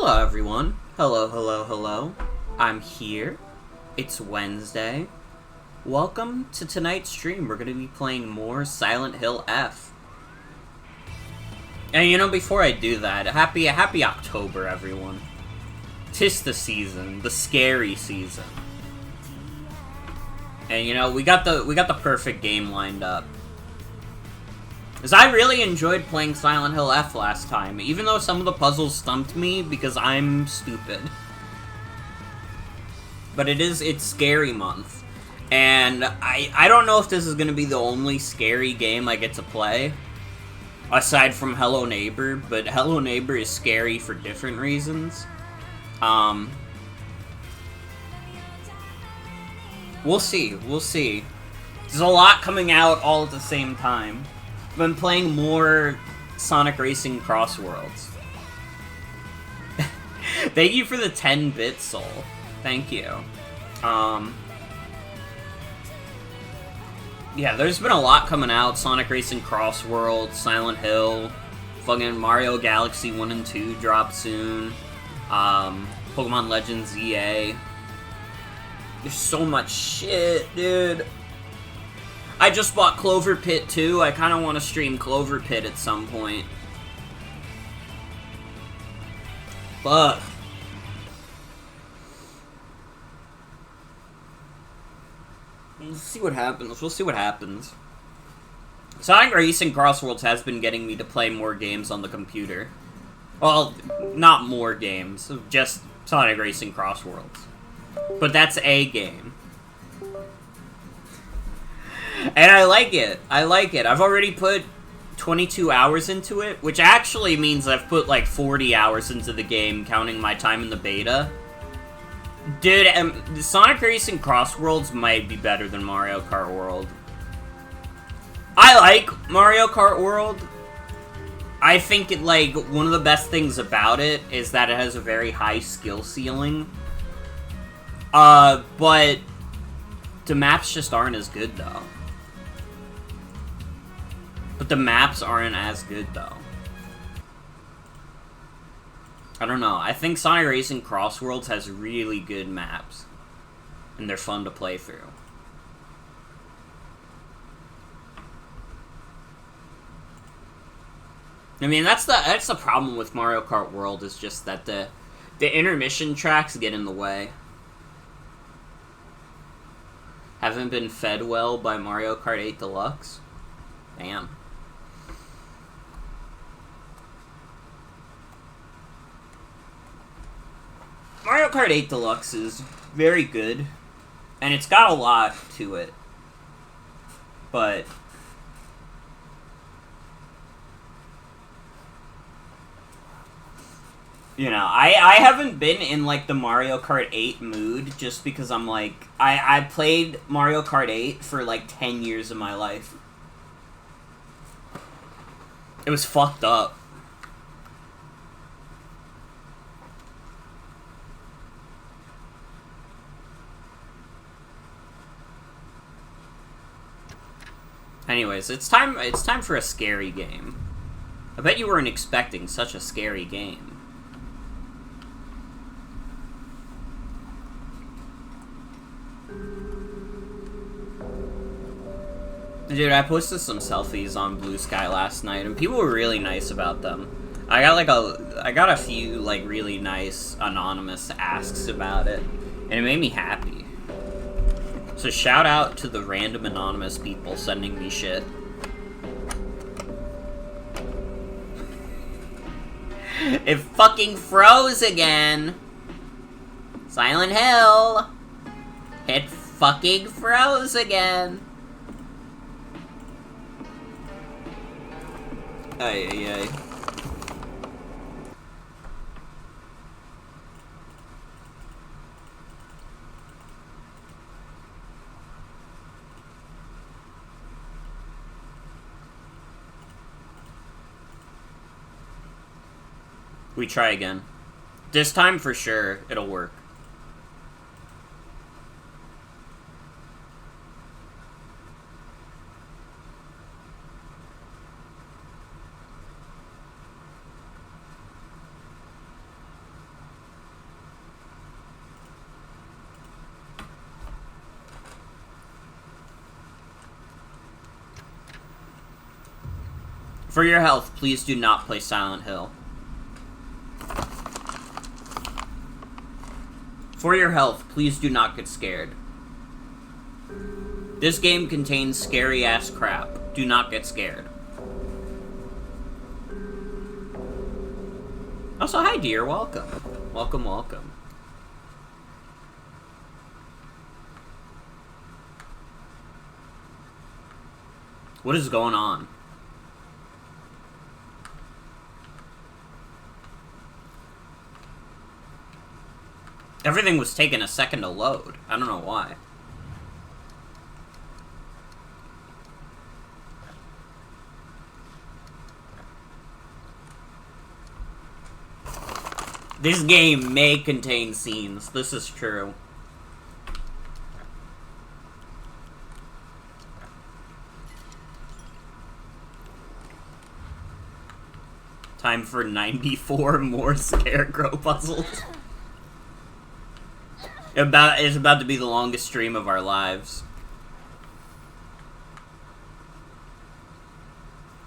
Hello, everyone. Hello, hello, hello. I'm here. It's Wednesday. Welcome to tonight's stream. We're going to be playing more Silent Hill F. And before I do that, happy October, everyone. 'Tis the season, the scary season. And we got the perfect game lined up. Because I really enjoyed playing Silent Hill F last time, even though some of the puzzles stumped me because I'm stupid. But it's scary month. And I don't know if this is going to be the only scary game I get to play, aside from Hello Neighbor, but Hello Neighbor is scary for different reasons. We'll see. There's a lot coming out all at the same time. I've been playing more Sonic Racing Cross Worlds. Thank you for the 10-bit soul. Thank you. Yeah, there's been a lot coming out. Sonic Racing Cross Worlds, Silent Hill, fucking Mario Galaxy 1 and 2 drop soon. Pokemon Legends ZA. There's so much shit, dude. I just bought Clover Pit 2. I kind of want to stream Clover Pit at some point. But we'll see what happens. Sonic Racing Cross Worlds has been getting me to play more games on the computer. Well, not more games, just Sonic Racing Cross Worlds. But that's a game. And I like it. I've already put 22 hours into it, which actually means I've put like 40 hours into the game, counting my time in the beta. Dude, Sonic Racing Cross Worlds might be better than Mario Kart World. I like Mario Kart World. I think one of the best things about it is that it has a very high skill ceiling. But the maps just aren't as good, though. I don't know. I think Sonic Racing Cross Worlds has really good maps. And they're fun to play through. I mean, that's the problem with Mario Kart World, is just that the intermission tracks get in the way. Haven't been fed well by Mario Kart 8 Deluxe? Damn. Mario Kart 8 Deluxe is very good, and it's got a lot to it, but I haven't been in the Mario Kart 8 mood just because I'm I played Mario Kart 8 for 10 years of my life. It was fucked up. Anyways, it's time for a scary game. I bet you weren't expecting such a scary game. Dude, I posted some selfies on Blue Sky last night, and people were really nice about them. I got a few really nice anonymous asks about it, and it made me happy. So shout out to the random anonymous people sending me shit. It fucking froze again! Silent Hill! It fucking froze again! Ay. We try again. This time for sure, it'll work. For your health, please do not play Silent Hill. For your health, please do not get scared. This game contains scary-ass crap. Do not get scared. Also, hi dear, welcome. Welcome, welcome. What is going on? Everything was taking a second to load. I don't know why. This game may contain scenes. This is true. Time for 94 more Scarecrow puzzles. It's about to be the longest stream of our lives.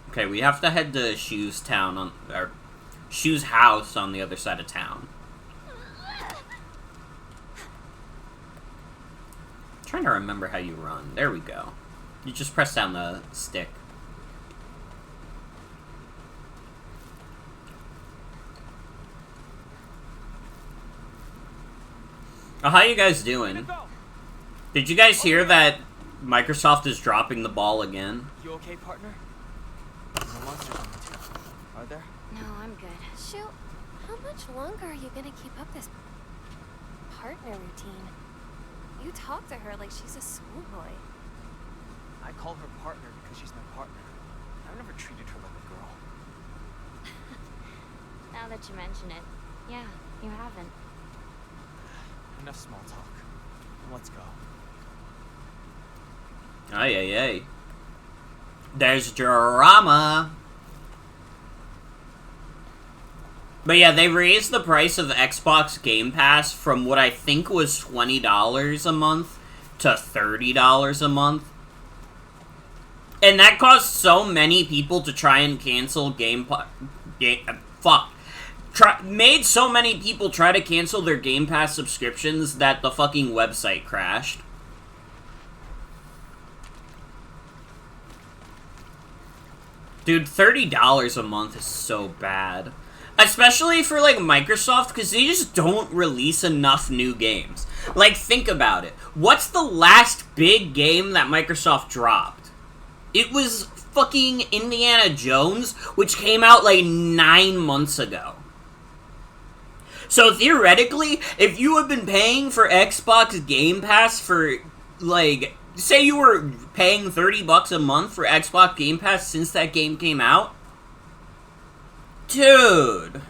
Okay, we have to head to Shu's town on or Shu's house on the other side of town. I'm trying to remember how you run. There we go. You just press down the stick. Oh, how you guys doing? Did you guys hear that Microsoft is dropping the ball again? You okay, partner? No monsters on the tail, are there? No, I'm good. Shoot, how much longer are you gonna keep up this partner routine? You talk to her like she's a schoolboy. I call her partner because she's my partner. I've never treated her like a girl. Now that you mention it, yeah, you haven't. Enough small talk. Let's go. Ay, ay, ay. There's drama. But yeah, they raised the price of the Xbox Game Pass from what I think was $20 a month to $30 a month. And that caused so many people to try and cancel made so many people try to cancel their Game Pass subscriptions that the fucking website crashed. Dude, $30 a month is so bad. Especially for, like, Microsoft, because they just don't release enough new games. Like, think about it. What's the last big game that Microsoft dropped? It was fucking Indiana Jones, which came out, like, 9 months ago. So, theoretically, if you have been paying for Xbox Game Pass for, like, say you were paying $30 a month for Xbox Game Pass since that game came out, Dude,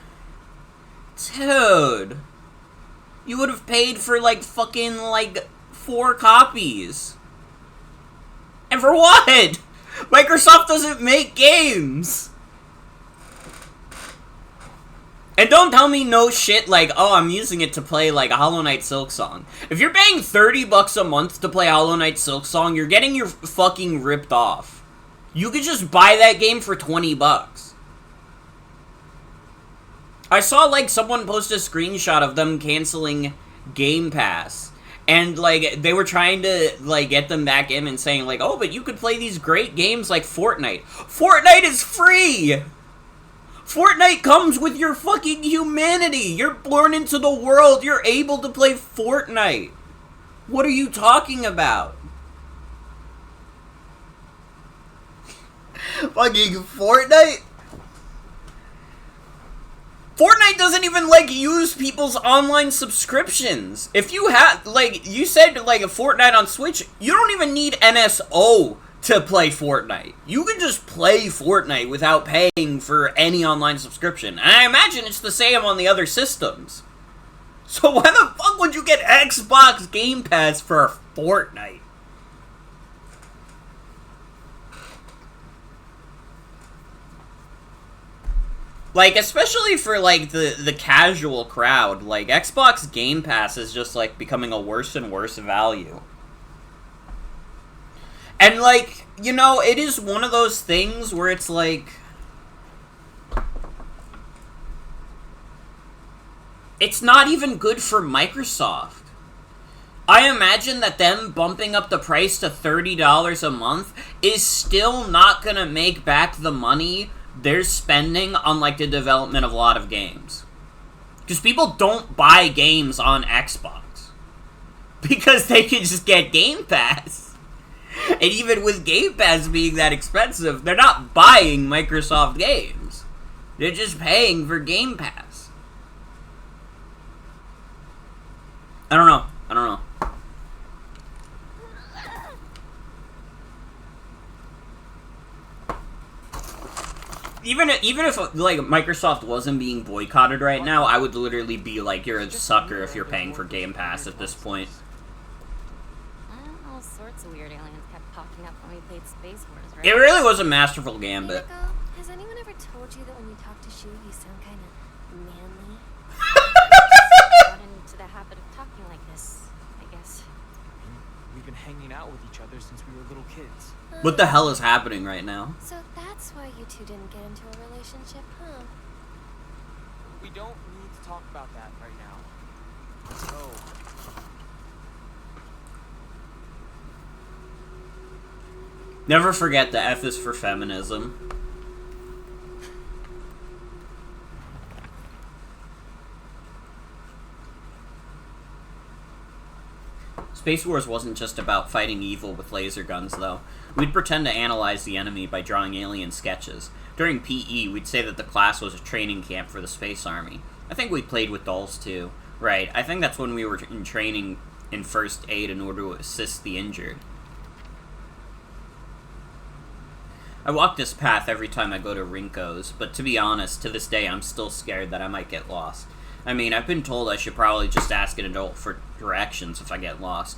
you would have paid for, like, fucking, like, 4 copies. And for what? Microsoft doesn't make games. And don't tell me no shit like, oh, I'm using it to play, like, Hollow Knight Silksong. If you're paying $30 a month to play Hollow Knight Silksong, you're getting your fucking ripped off. You could just buy that game for $20. I saw, like, someone post a screenshot of them canceling Game Pass. And, like, they were trying to, like, get them back in and saying, like, oh, but you could play these great games like Fortnite. Fortnite is free! Fortnite comes with your fucking humanity! You're born into the world, you're able to play Fortnite! What are you talking about? Fucking Fortnite? Fortnite doesn't even, like, use people's online subscriptions. If you have, like, you said, like, a Fortnite on Switch, you don't even need NSO to play Fortnite. You can just play Fortnite without paying for any online subscription. And I imagine it's the same on the other systems. So why the fuck would you get Xbox Game Pass for Fortnite? Like, especially for, like, the casual crowd, like, Xbox Game Pass is just, like, becoming a worse and worse value. And, like, you know, it is one of those things where it's, like, It's not even good for Microsoft. I imagine that them bumping up the price to $30 a month is still not gonna make back the money they're spending on, like, the development of a lot of games. Because people don't buy games on Xbox. Because they can just get Game Pass. And even with Game Pass being that expensive, they're not buying Microsoft games. They're just paying for Game Pass. I don't know. Even if like Microsoft wasn't being boycotted right now, I would literally be like, you're a sucker if you're paying for Game Pass at this point. All sorts of weird aliens kept popping up when we played Space Wars, right? It really was a masterful gambit. Nico, has anyone ever told you that when you talk to Shu, you sound kind of manly? Got into the habit of talking like this, I guess. We've been hanging out with each other since we were little kids. What the hell is happening right now? So that's why you two didn't get into a relationship, huh? We don't need to talk about that right now. Let's go. Never forget the F is for feminism. Space Wars wasn't just about fighting evil with laser guns, though. We'd pretend to analyze the enemy by drawing alien sketches. During PE, we'd say that the class was a training camp for the Space Army. I think we played with dolls, too. Right, I think that's when we were in training in first aid in order to assist the injured. I walk this path every time I go to Rinko's, but to be honest, to this day I'm still scared that I might get lost. I mean, I've been told I should probably just ask an adult for directions if I get lost.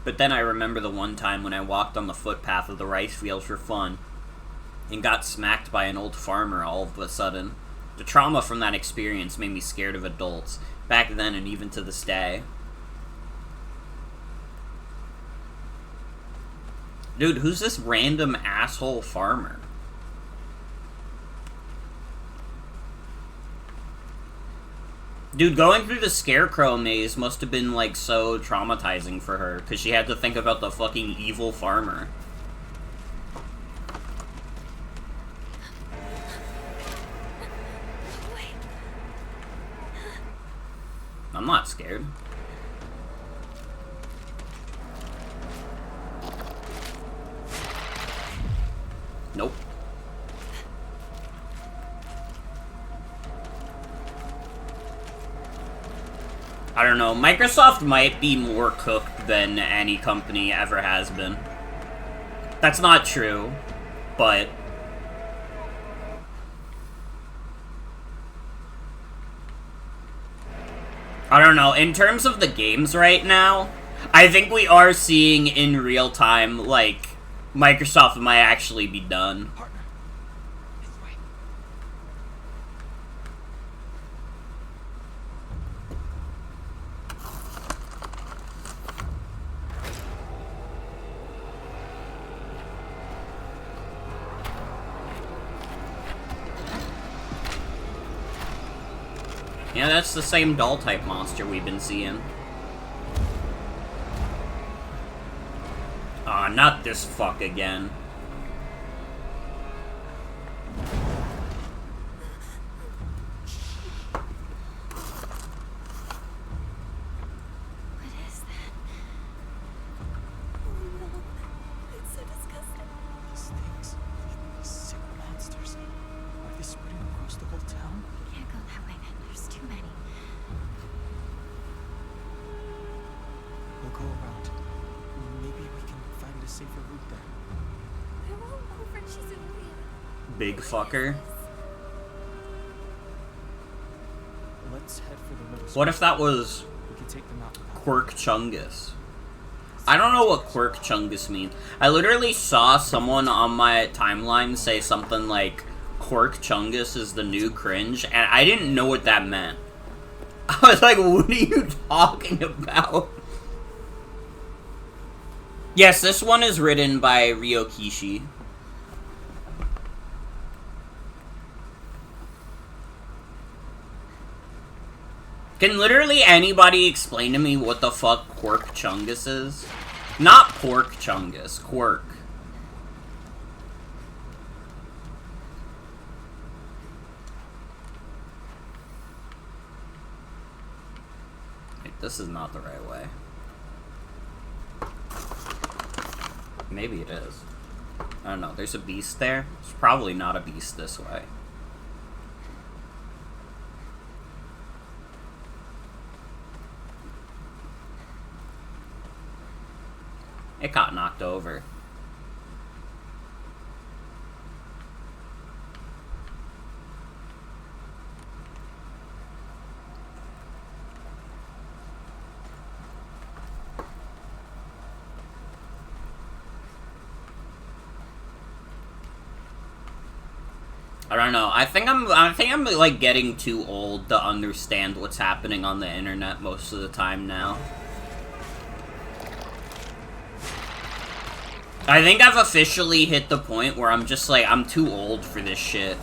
But then I remember the one time when I walked on the footpath of the rice fields for fun and got smacked by an old farmer all of a sudden. The trauma from that experience made me scared of adults, back then and even to this day. Dude, who's this random asshole farmer? Dude, going through the Scarecrow maze must have been, like, so traumatizing for her, because she had to think about the fucking evil farmer. I'm not scared. Nope. I don't know, Microsoft might be more cooked than any company ever has been. That's not true, but... I don't know, in terms of the games right now, I think we are seeing in real time, like, Microsoft might actually be done. Partner. It's right. Yeah, that's the same doll-type monster we've been seeing. Aw, not this fuck again. What is that? Oh no, it's so disgusting. These things, these sick monsters, are they spreading across the whole town? We can't go that way. There's too many. We'll go around. Maybe we can find a safer route there. I won't go for Chizuya. Big fucker. Let's head for the middle. What if that was We can take them out without Quirk Chungus? I don't know what Quirk Chungus means. I literally saw someone on my timeline say something like, Quirk Chungus is the new cringe, and I didn't know what that meant. I was like, what are you talking about? Yes, this one is written by Ryo Kishi. Can literally anybody explain to me what the fuck Quirk Chungus is? Not Pork Chungus, Quirk. Wait, this is not the right way. Maybe it is. I don't know, there's a beast there? It's probably not a beast this way. It got knocked over. I don't know. I think I'm like getting too old to understand what's happening on the internet most of the time now. I think I've officially hit the point where I'm just like, I'm too old for this shit.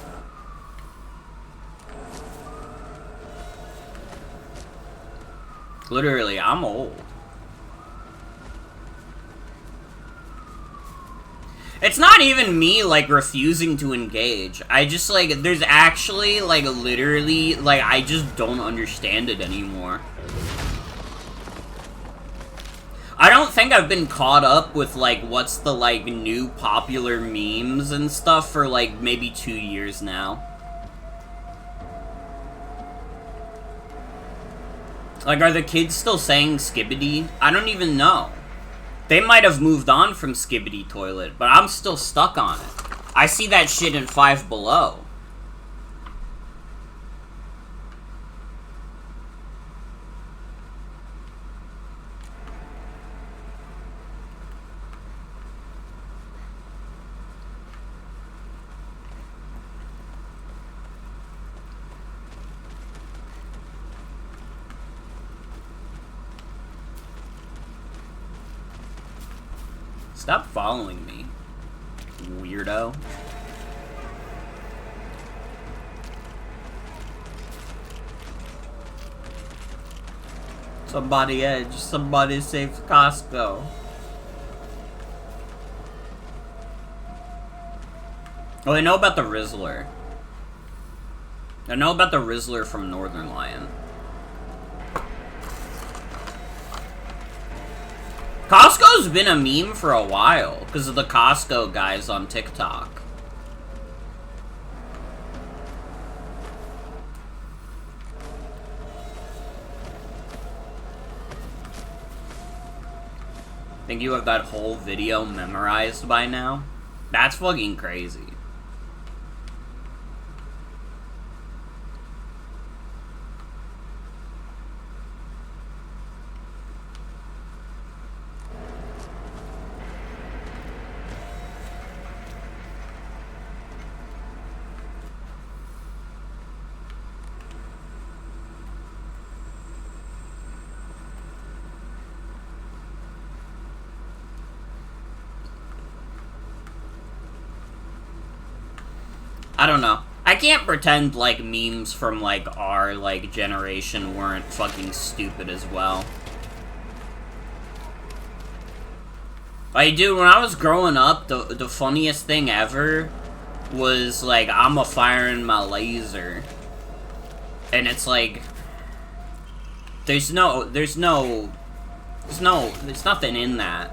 Literally, I'm old. It's not even me, like, refusing to engage. I just, like, there's actually, like, literally, like, I just don't understand it anymore. I don't think I've been caught up with, like, what's the, like, new popular memes and stuff for, like, maybe 2 years now. Like, are the kids still saying Skibidi? I don't even know. They might have moved on from Skibidi Toilet, but I'm still stuck on it. I see that shit in Five Below. Stop following me, weirdo. Somebody edge, somebody save Costco. Oh, I know about the Rizzler. I know about the Rizzler from Northern Lion. Costco's been a meme for a while, because of the Costco guys on TikTok. Think you have that whole video memorized by now? That's fucking crazy. I don't know. I can't pretend like memes from like our like generation weren't fucking stupid as well. Like, dude, when I was growing up, the funniest thing ever was like, I'm a firing my laser. And it's like, there's nothing in that.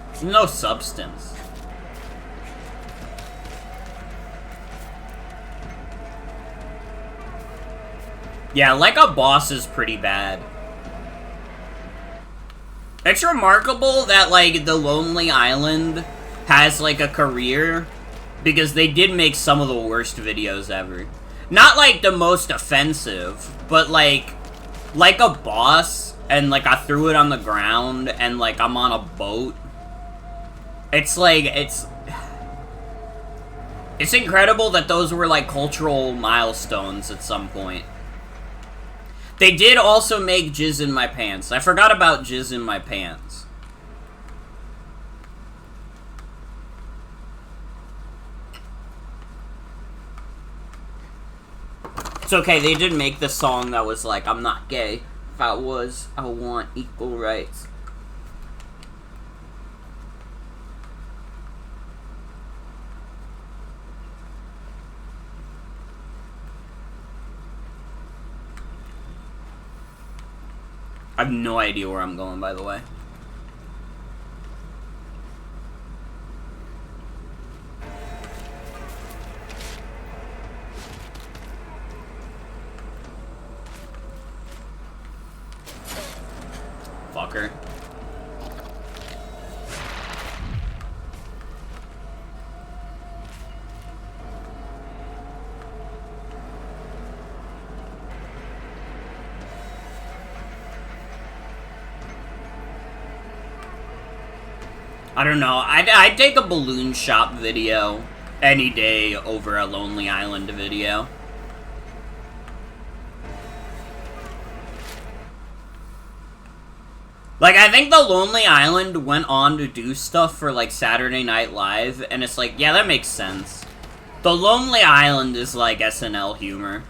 There's no substance. Yeah, like a boss is pretty bad. It's remarkable that, like, the Lonely Island has, like, a career, because they did make some of the worst videos ever. Not, like, the most offensive, but, like a boss, and, like, I threw it on the ground, and, like, I'm on a boat. It's, like, it's incredible that those were, like, cultural milestones at some point. They did also make Jizz in My Pants. I forgot about Jizz in My Pants. It's okay, they did make the song that was like, I'm not gay. If I was, I want equal rights. I have no idea where I'm going, by the way. Fucker. I don't know. I'd take a balloon shop video any day over a Lonely Island video. Like, I think the Lonely Island went on to do stuff for, like, Saturday Night Live, and it's like, yeah, that makes sense. The Lonely Island is, like, SNL humor.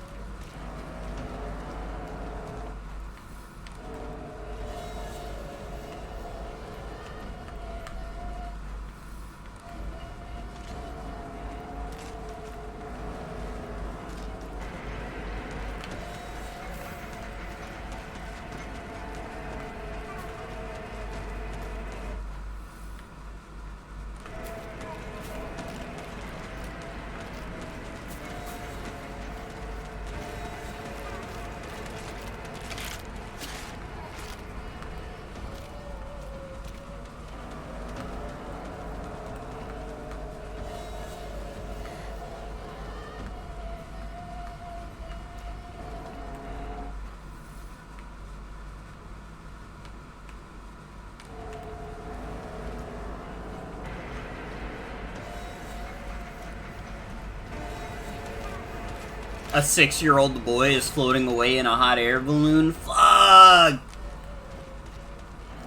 A 6-year-old boy is floating away in a hot air balloon. Fuck!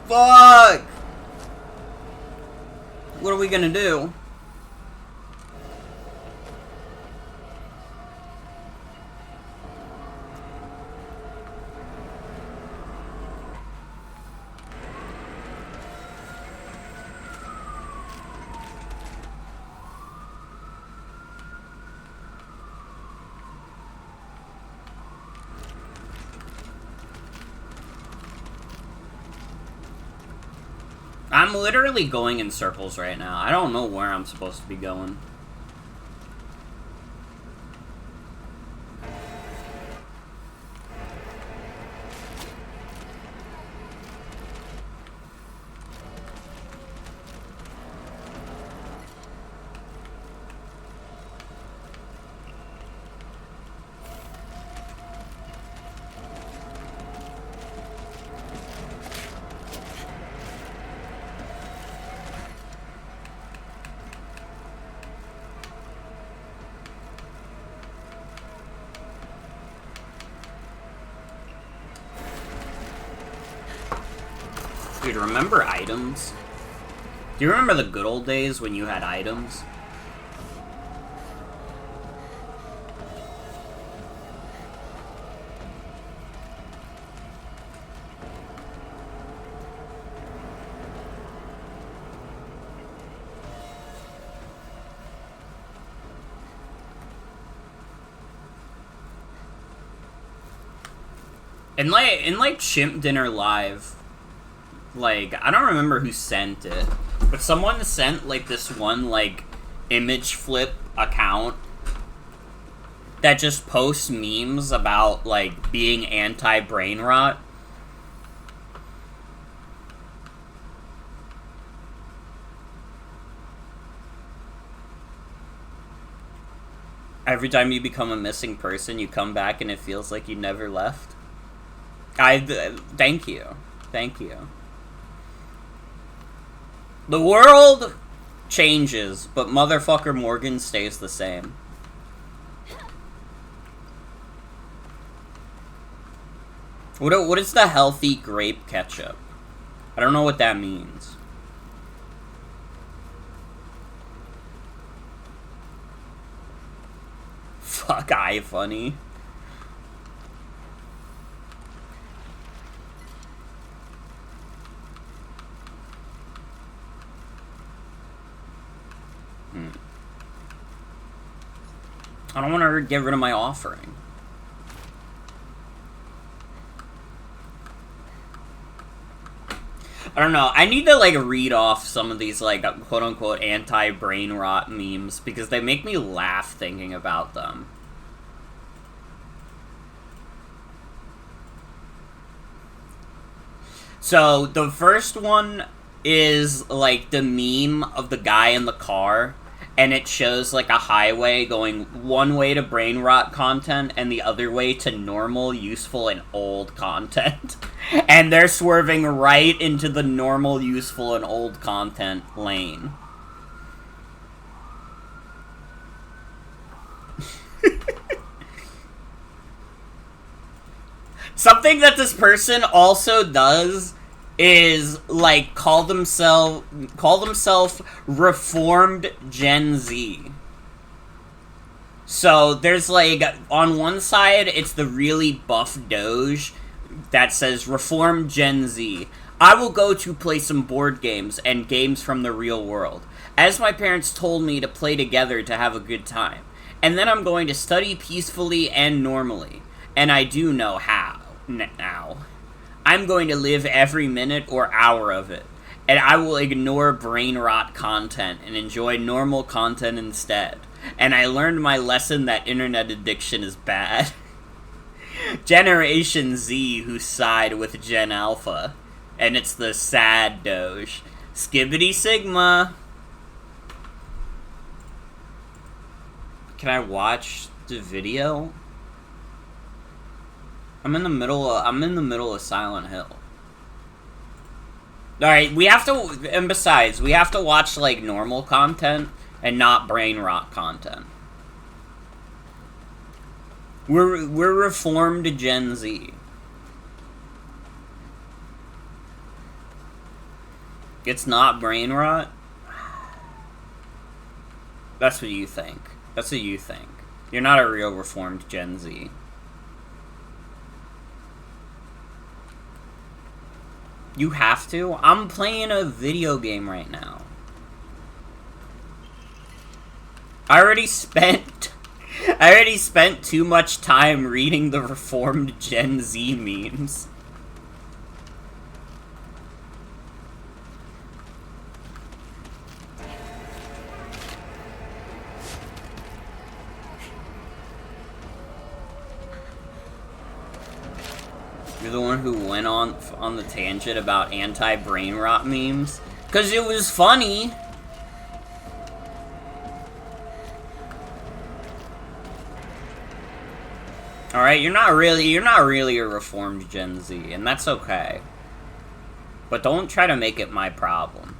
Fuck! What are we gonna do? I'm literally going in circles right now. I don't know where I'm supposed to be going. Dude, remember items? Do you remember the good old days when you had items? In like Chimp Dinner Live, like, I don't remember who sent it, but someone sent, like, this one, like, image flip account that just posts memes about, like, being anti-brain rot. Every time you become a missing person, you come back and it feels like you never left. Thank you. Thank you. The world changes, but motherfucker Morgan stays the same. What is the healthy grape ketchup? I don't know what that means. Fuck, iFunny. I don't want to get rid of my offering. I don't know. I need to, like, read off some of these, like, quote-unquote anti-brain rot memes because they make me laugh thinking about them. So, the first one is, like, the meme of the guy in the car, and it shows, like, a highway going one way to brain rot content and the other way to normal, useful, and old content. And they're swerving right into the normal, useful, and old content lane. Something that this person also does is, like, call themselves Reformed Gen Z. So, there's, like, on one side, it's the really buff Doge that says, Reformed Gen Z. I will go to play some board games and games from the real world, as my parents told me to play together to have a good time. And then I'm going to study peacefully and normally. And I do know how now. I'm going to live every minute or hour of it, and I will ignore brain rot content and enjoy normal content instead. And I learned my lesson that internet addiction is bad. Generation Z who side with Gen Alpha, and it's the sad Doge. Skibbity Sigma. Can I watch the video? I'm in the middle of Silent Hill. Alright, we have to, and besides, we have to watch, like, normal content and not brain rot content. We're reformed Gen Z. It's not brain rot? That's what you think. That's what you think. You're not a real reformed Gen Z. You have to? I'm playing a video game right now. I already spent too much time reading the reformed Gen Z memes. You're the one who went on the tangent about anti-brain rot memes? 'Cause it was funny. Alright, you're not really a reformed Gen Z, and that's okay. But don't try to make it my problem.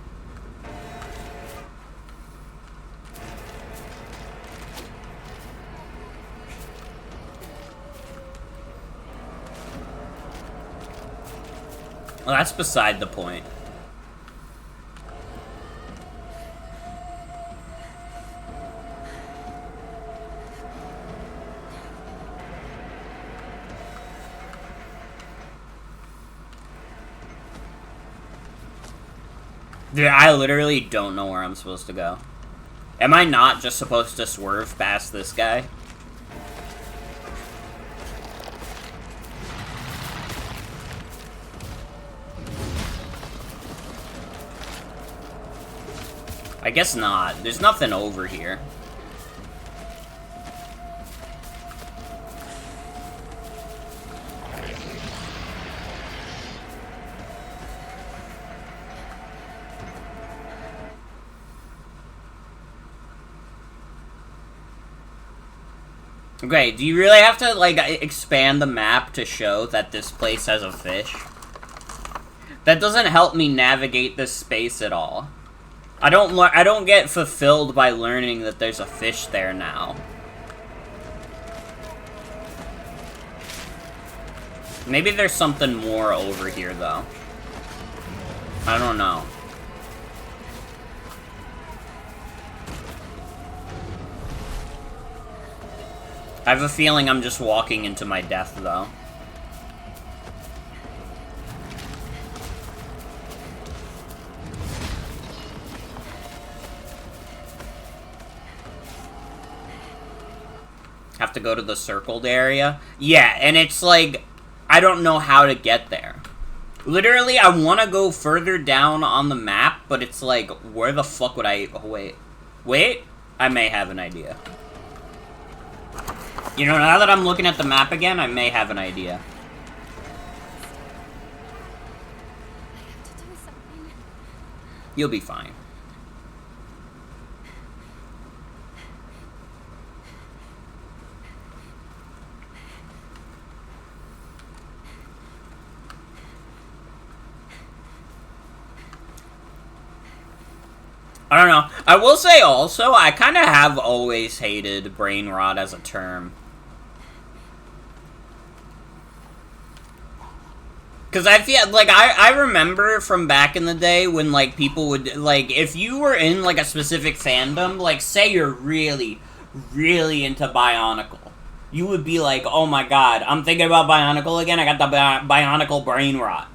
Well, that's beside the point. Dude, I literally don't know where I'm supposed to go. Am I not just supposed to swerve past this guy? I guess not. There's nothing over here. Okay, do you really have to, like, expand the map to show that this place has a fish? That doesn't help me navigate this space at all. I don't get fulfilled by learning that there's a fish there now. Maybe there's something more over here, though. I don't know. I have a feeling I'm just walking into my death, though. to go to the circled area. Yeah, and it's like, I don't know how to get there. Literally, I want to go further down on the map, but it's like, where the fuck would I... Oh, wait. I may have an idea. You know, now that I'm looking at the map again, I may have an idea. I have to do something. You'll be fine. I don't know. I will say also, I kind of have always hated brain rot as a term. Because I feel, like, I remember from back in the day when, like, people would, like, if you were in, like, a specific fandom, like, say you're really, really into Bionicle, you would be like, oh my god, I'm thinking about Bionicle again, I got the Bionicle brain rot.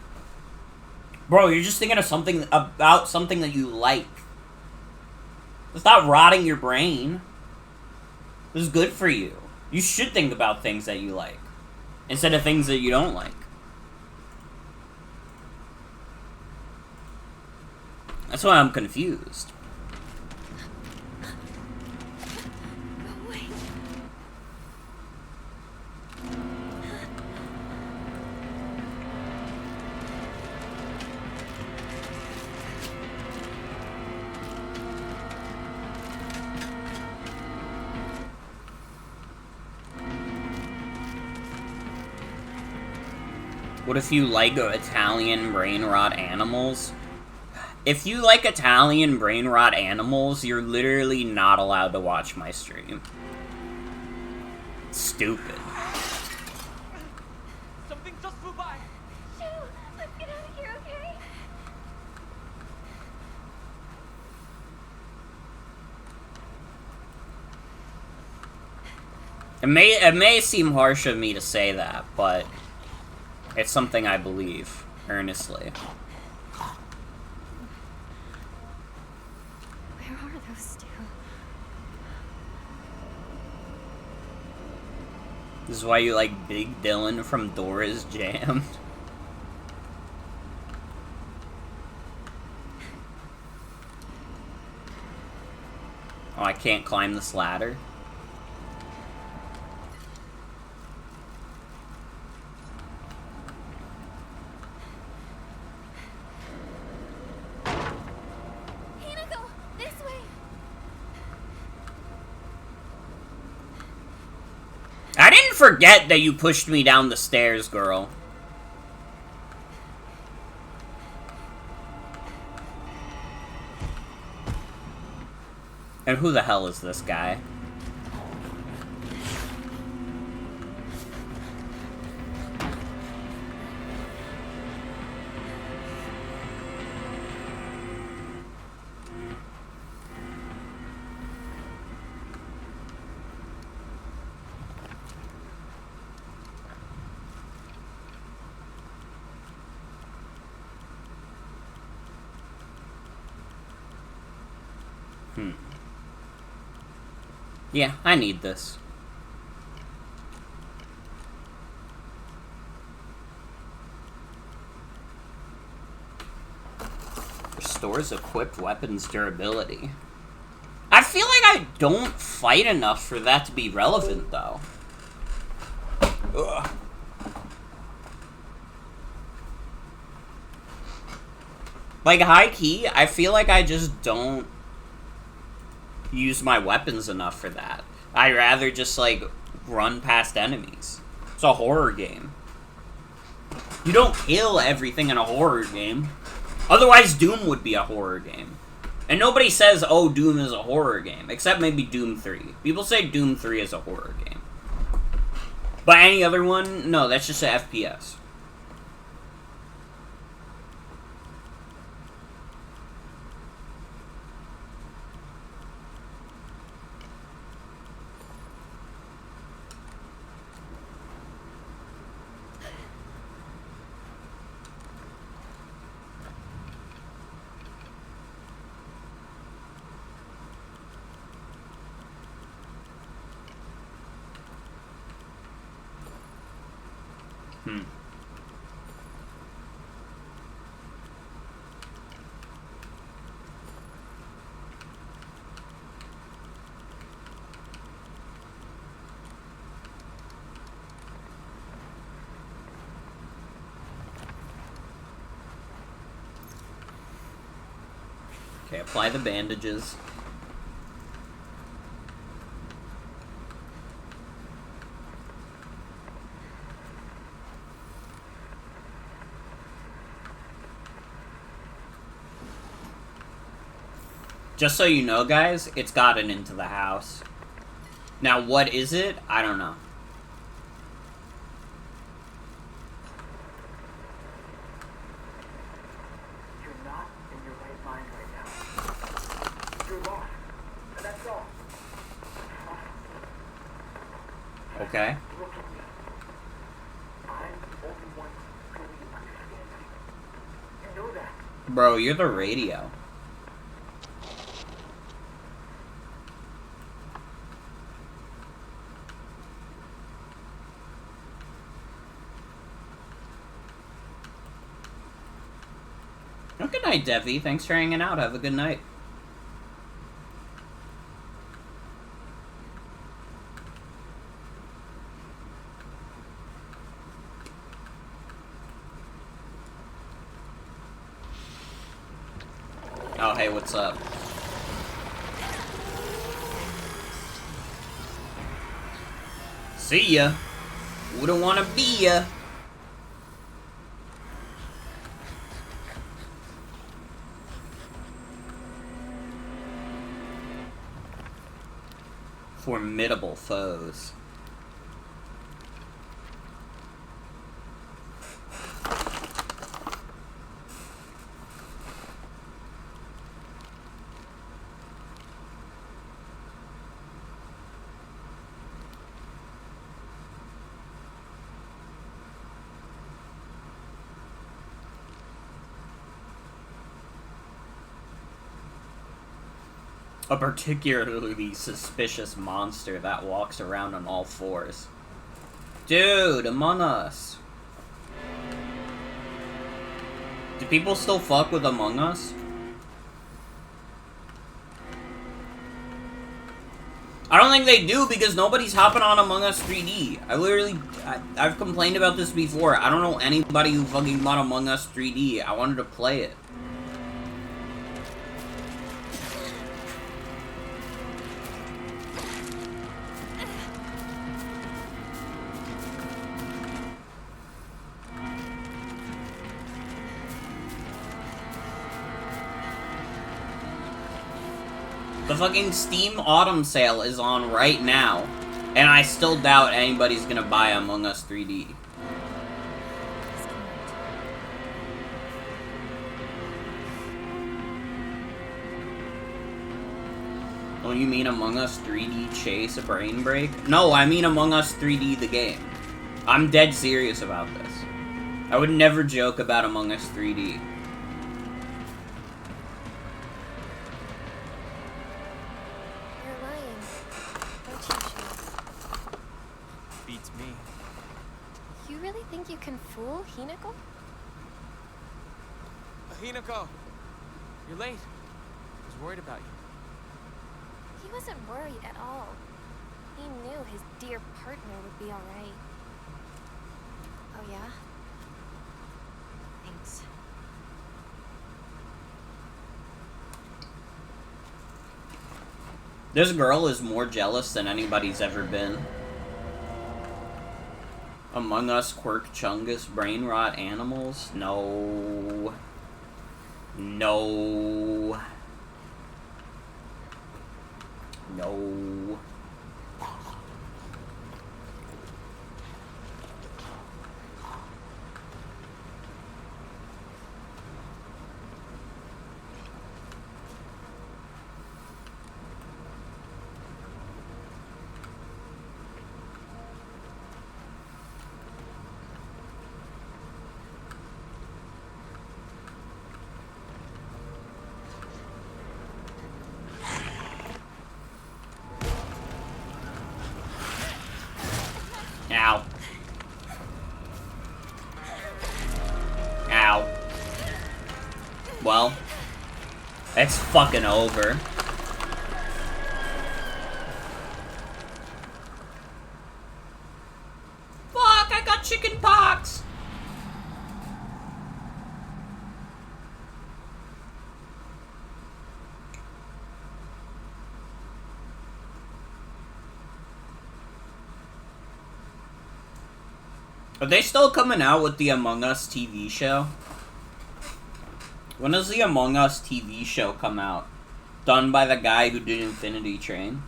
Bro, you're just thinking of something, about something that you like. It's not rotting your brain. This is good for you. You should think about things that you like, instead of things that you don't like. That's why I'm confused. Go away. What if you like Italian brain rot animals? If you like Italian brain rot animals, you're literally not allowed to watch my stream. Stupid. Something just flew by. Shoo, let's get out of here, okay? It may seem harsh of me to say that, but it's something I believe, earnestly. Where are those two? This is why you like Big Dylan from Dora's Jammed. Oh, I can't climb this ladder? Hanako, this way. I didn't forget that you pushed me down the stairs, girl. And who the hell is this guy? Yeah, I need this. Restores equipped weapons durability. I feel like I don't fight enough for that to be relevant, though. Ugh. Like, high-key, I feel like I just don't use my weapons enough for that. I'd rather just, like, run past enemies. It's a horror game. You don't kill everything in a horror game. Otherwise, Doom would be a horror game. And nobody says, oh, Doom is a horror game. Except maybe Doom 3. People say Doom 3 is a horror game. But any other one, no, that's just an FPS. Hmm. Okay, apply the bandages. Just so you know, guys, it's gotten into the house. Now, what is it? I don't know. You're not in your right mind right now. You're lost. And that's all. Okay. Look at me. I'm the only one who truly understands you. You know that. Bro, you're the radio. Oh, good night, Devi. Thanks for hanging out. Have a good night. Oh, hey, what's up? See ya. Wouldn't wanna be ya. Formidable foes. A particularly suspicious monster that walks around on all fours. Dude, Among Us. Do people still fuck with Among Us? I don't think they do because nobody's hopping on Among Us 3D. I've complained about this before. I don't know anybody who fucking bought Among Us 3D. I wanted to play it. The fucking Steam Autumn Sale is on right now, and I still doubt anybody's gonna buy Among Us 3D. Oh, you mean Among Us 3D Chase a Brain Break? No, I mean Among Us 3D the game. I'm dead serious about this. I would never joke about Among Us 3D. You can fool Hinako? Hinako! You're late. I was worried about you. He wasn't worried at all. He knew his dear partner would be alright. Oh yeah? Thanks. This girl is more jealous than anybody's ever been. Among Us, Quirk, Chungus, Brain Rot, Animals? No. No. No. Well, it's fucking over. Fuck, I got chicken pox! Are they still coming out with the Among Us TV show? When does the Among Us TV show come out? Done by the guy who did Infinity Train?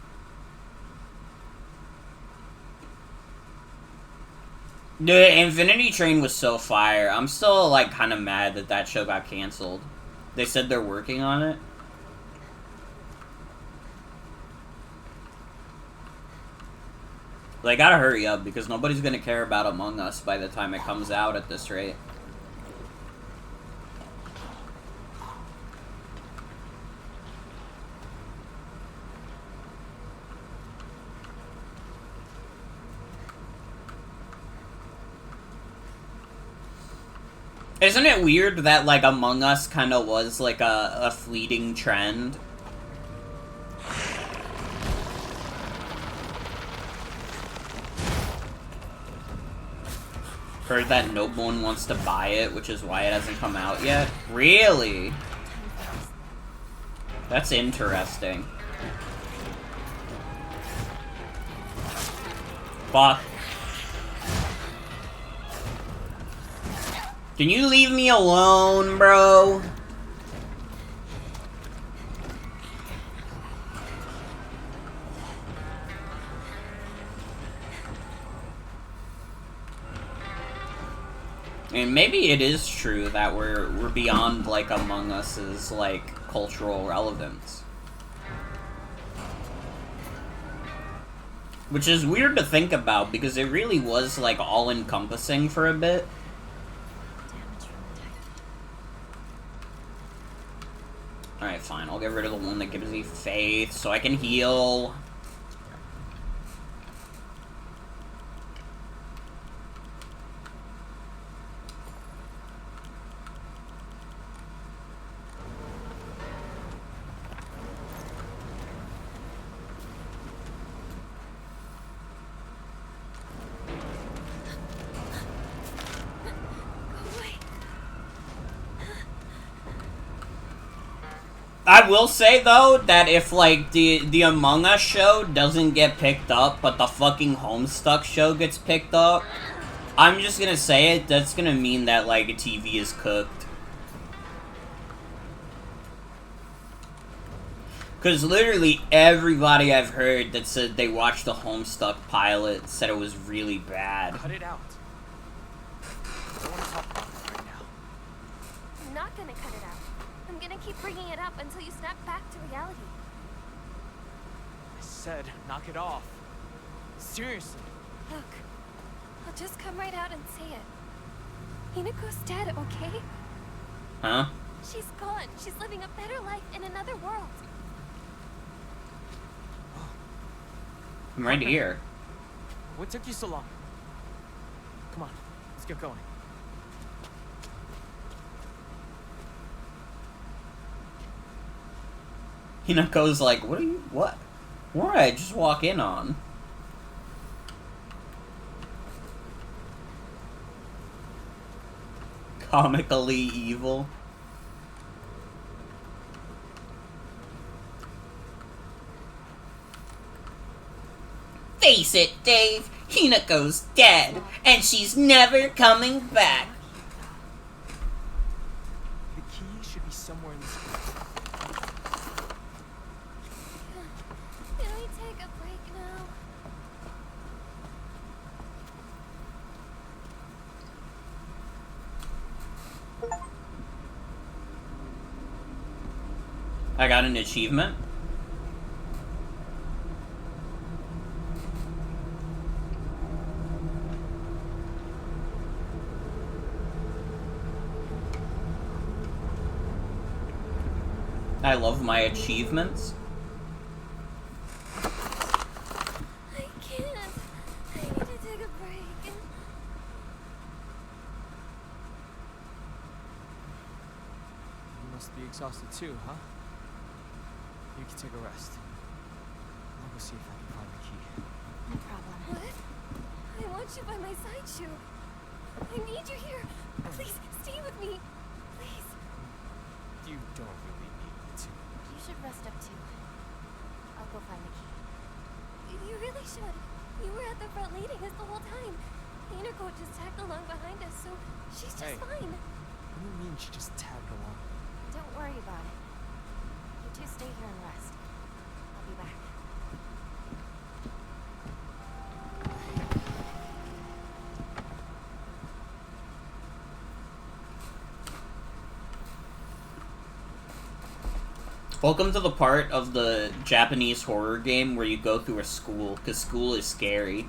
The Infinity Train was so fire. I'm still, like, kind of mad that that show got canceled. They said they're working on it. They gotta hurry up, because nobody's gonna care about Among Us by the time it comes out at this rate. Isn't it weird that, like, Among Us kind of was, like, a fleeting trend? Heard that no one wants to buy it, which is why it hasn't come out yet. Really? That's interesting. Fuck. Can you leave me alone, bro? And maybe it is true that we're beyond, like, Among Us's, like, cultural relevance. Which is weird to think about, because it really was, like, all-encompassing for a bit. Alright, fine. I'll get rid of the one that gives me faith so I can heal. I will say, though, that if, like, the Among Us show doesn't get picked up, but the fucking Homestuck show gets picked up, I'm just gonna say it, that's gonna mean that, like, a TV is cooked. Because literally everybody I've heard that said they watched the Homestuck pilot said it was really bad. Cut it out. I don't want to talk about it right now. I'm not gonna cut it out. I'm gonna keep bringing it up until you snap back to reality. I said, knock it off. Seriously. Look, I'll just come right out and say it. Hinako's dead, okay? Huh? She's gone. She's living a better life in another world. I'm right here. What took you so long? Come on, let's get going. Hinako's like, what? What did I just walk in on? Comically evil. Face it, Dave. Hinako's dead, and she's never coming back. The key should be somewhere in this room. Can we take a break now? I got an achievement. I love my achievements. I can't. I need to take a break. must be exhausted too, huh? You can take a rest. I'll go see if I can find the key. No problem. What? I want you by my side, Shu. I need you here. Please, stay with me. Please. You don't really need me to. You should rest up too. I'll go find the key. You really should. You were at the front leading us the whole time. Hinako just tagged along behind us, so she's just Hey. fine. What do you mean she just tagged along? Don't worry about it. You two stay here and rest. I'll be back. Welcome to the part of the Japanese horror game where you go through a school, because school is scary.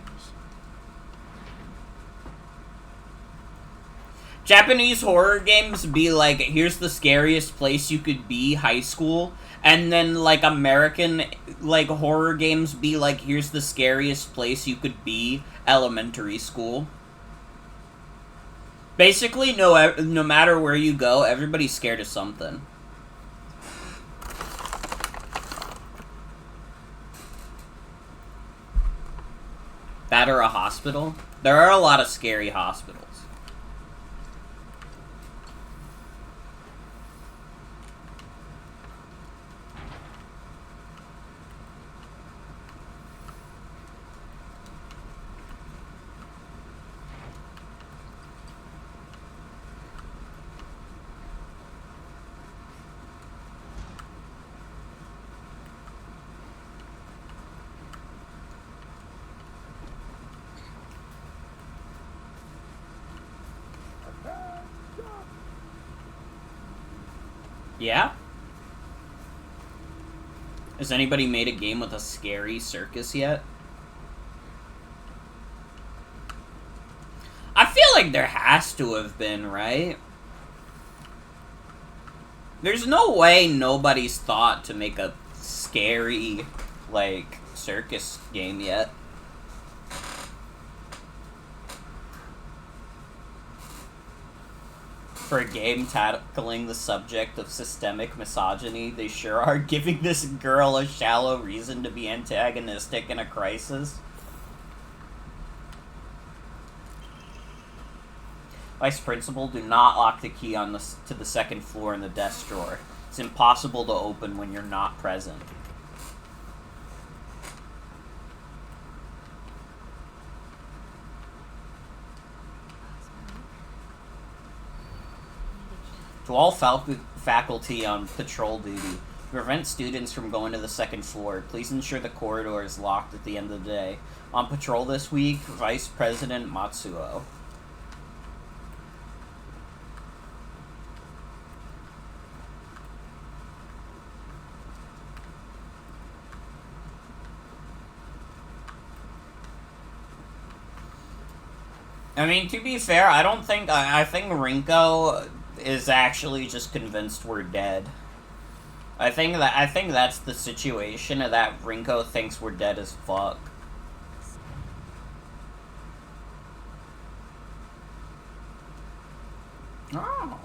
Japanese horror games be like, here's the scariest place you could be, high school, and then like American like horror games be like, here's the scariest place you could be, elementary school. Basically, no matter where you go, everybody's scared of something. That or a hospital. There are a lot of scary hospitals. Yeah? Has anybody made a game with a scary circus yet? I feel like there has to have been, right? There's no way nobody's thought to make a scary, like, circus game yet. For a game tackling the subject of systemic misogyny, they sure are giving this girl a shallow reason to be antagonistic in a crisis. Vice Principal, do not lock the key on to the second floor in the desk drawer. It's impossible to open when you're not present. To all faculty on patrol duty, to prevent students from going to the second floor, please ensure the corridor is locked at the end of the day. On patrol this week, Vice President Matsuo. I mean, to be fair, I think Rinko is actually just convinced we're dead. I think that's the situation, that Rinko thinks we're dead as fuck. Oh.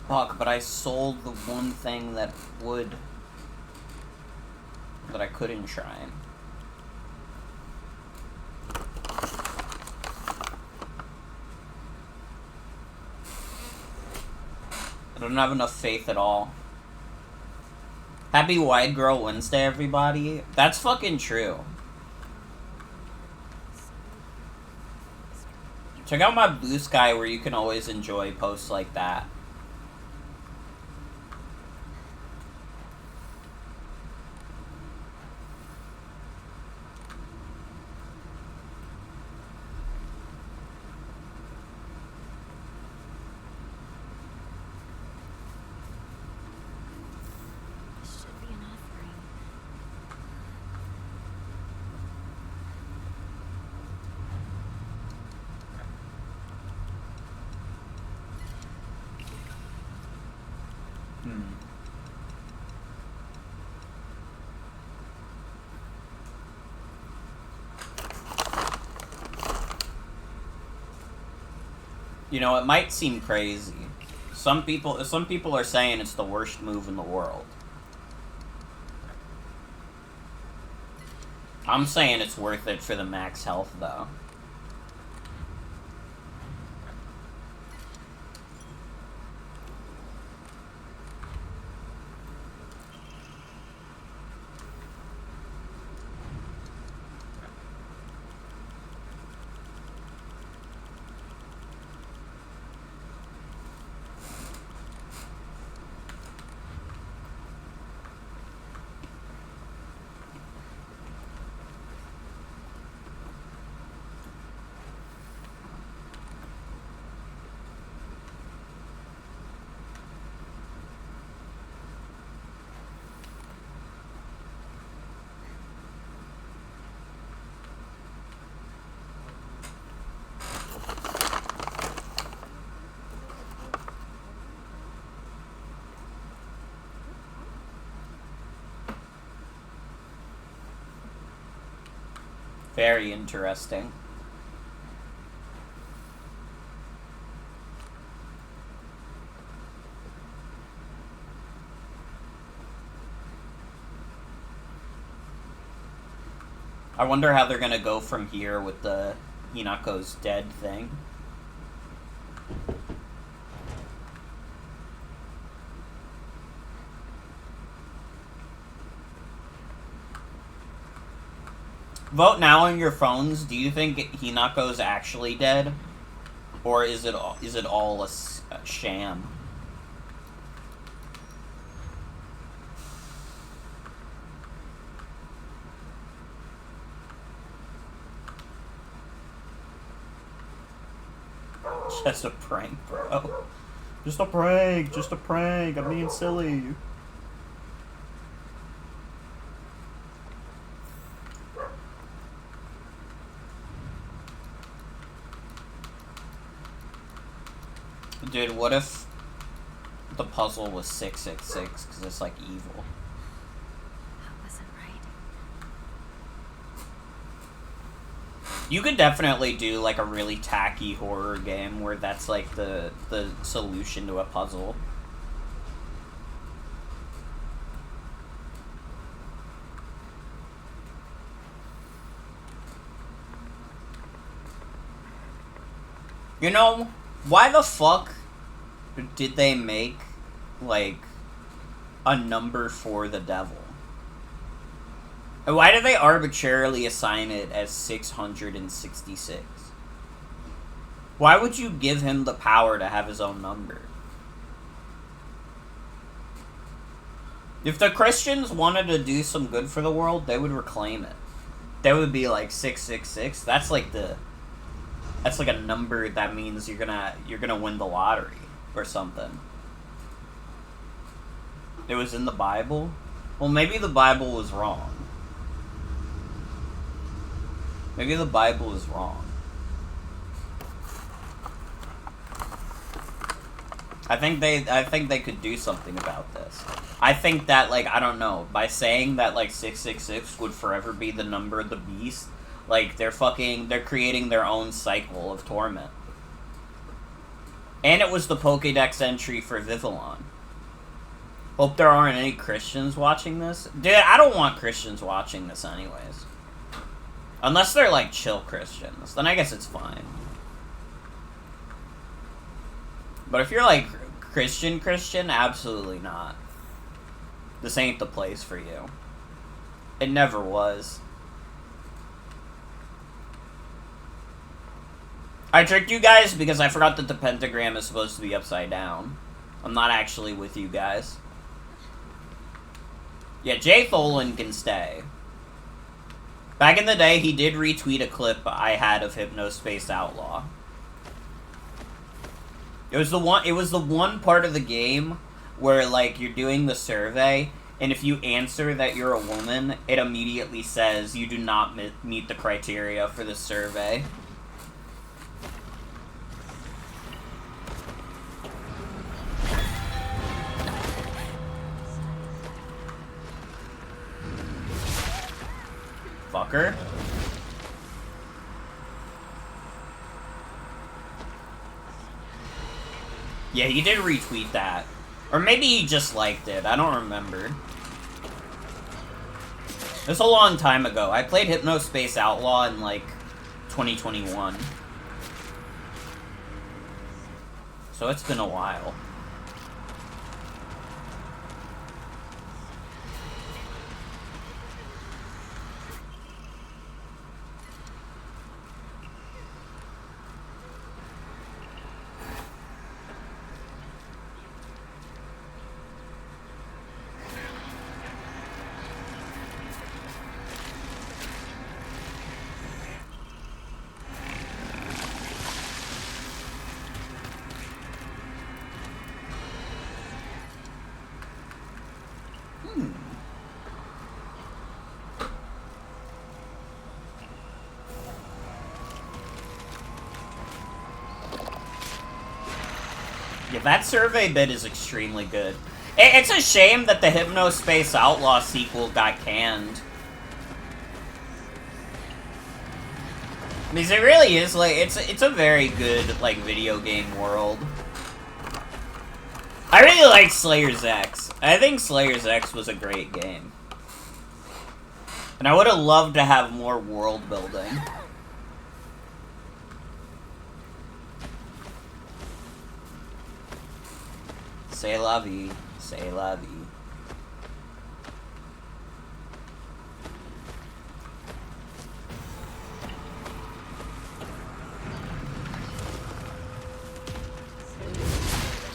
Fuck, but I sold the one thing that I could enshrine. I don't have enough faith at all. Happy White Girl Wednesday, everybody. That's fucking true. Check out my Blue Sky where you can always enjoy posts like that. Should be an offering. You know, it might seem crazy. Some people are saying it's the worst move in the world. I'm saying it's worth it for the max health, though. Very interesting. I wonder how they're gonna go from here with the Hinako's dead thing. Vote now on your phones. Do you think Hinako's actually dead? Or is it all a sham? Just a prank, bro. Just a prank, just a prank. I'm being silly. Dude, what if the puzzle was 666 because it's like evil? That wasn't right. You could definitely do like a really tacky horror game where that's like the solution to a puzzle. You know, why the fuck did they make, like, a number for the devil? And why did they arbitrarily assign it as 666? Why would you give him the power to have his own number? If the Christians wanted to do some good for the world, they would reclaim it. They would be like 666. That's like a number that means you're gonna win the lottery or something. It was in the Bible? Well, maybe the Bible was wrong. Maybe the Bible is wrong. I think they could do something about this. I think that, like, I don't know, by saying that, like, 666 would forever be the number of the beast, like, they're creating their own cycle of torment. And it was the Pokédex entry for Vivillon. Hope there aren't any Christians watching this. Dude, I don't want Christians watching this anyways. Unless they're, like, chill Christians. Then I guess it's fine. But if you're, like, Christian, absolutely not. This ain't the place for you. It never was. I tricked you guys because I forgot that the pentagram is supposed to be upside down. I'm not actually with you guys. Yeah, Jay Tholen can stay. Back in the day, he did retweet a clip I had of Hypnospace Outlaw. It was the one part of the game where, like, you're doing the survey, and if you answer that you're a woman, it immediately says you do not meet the criteria for the survey. Fucker. Yeah, he did retweet that. Or maybe he just liked it. I don't remember. It was a long time ago. I played Hypnospace Outlaw in, like, 2021. So it's been a while. Yeah, that survey bit is extremely good. It's a shame that the Hypnospace Outlaw sequel got canned. Because it really is, like, it's a very good, like, video game world. I really like Slayer's X. I think Slayer's X was a great game. And I would have loved to have more world building. C'est la vie. C'est la vie.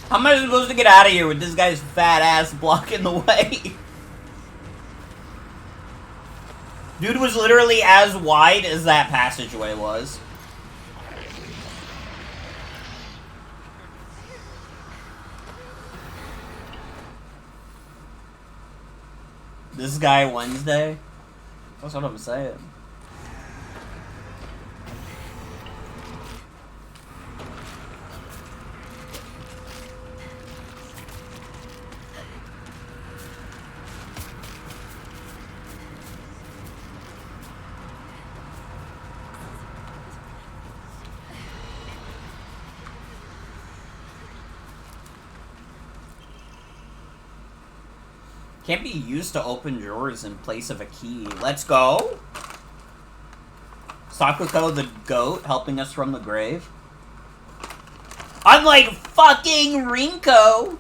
How am I supposed to get out of here with this guy's fat ass blocking the way? Dude was literally as wide as that passageway was. This guy Wednesday? That's what I'm saying. Can't be used to open drawers in place of a key. Let's go! Sakuko the goat helping us from the grave. Unlike fucking Rinko!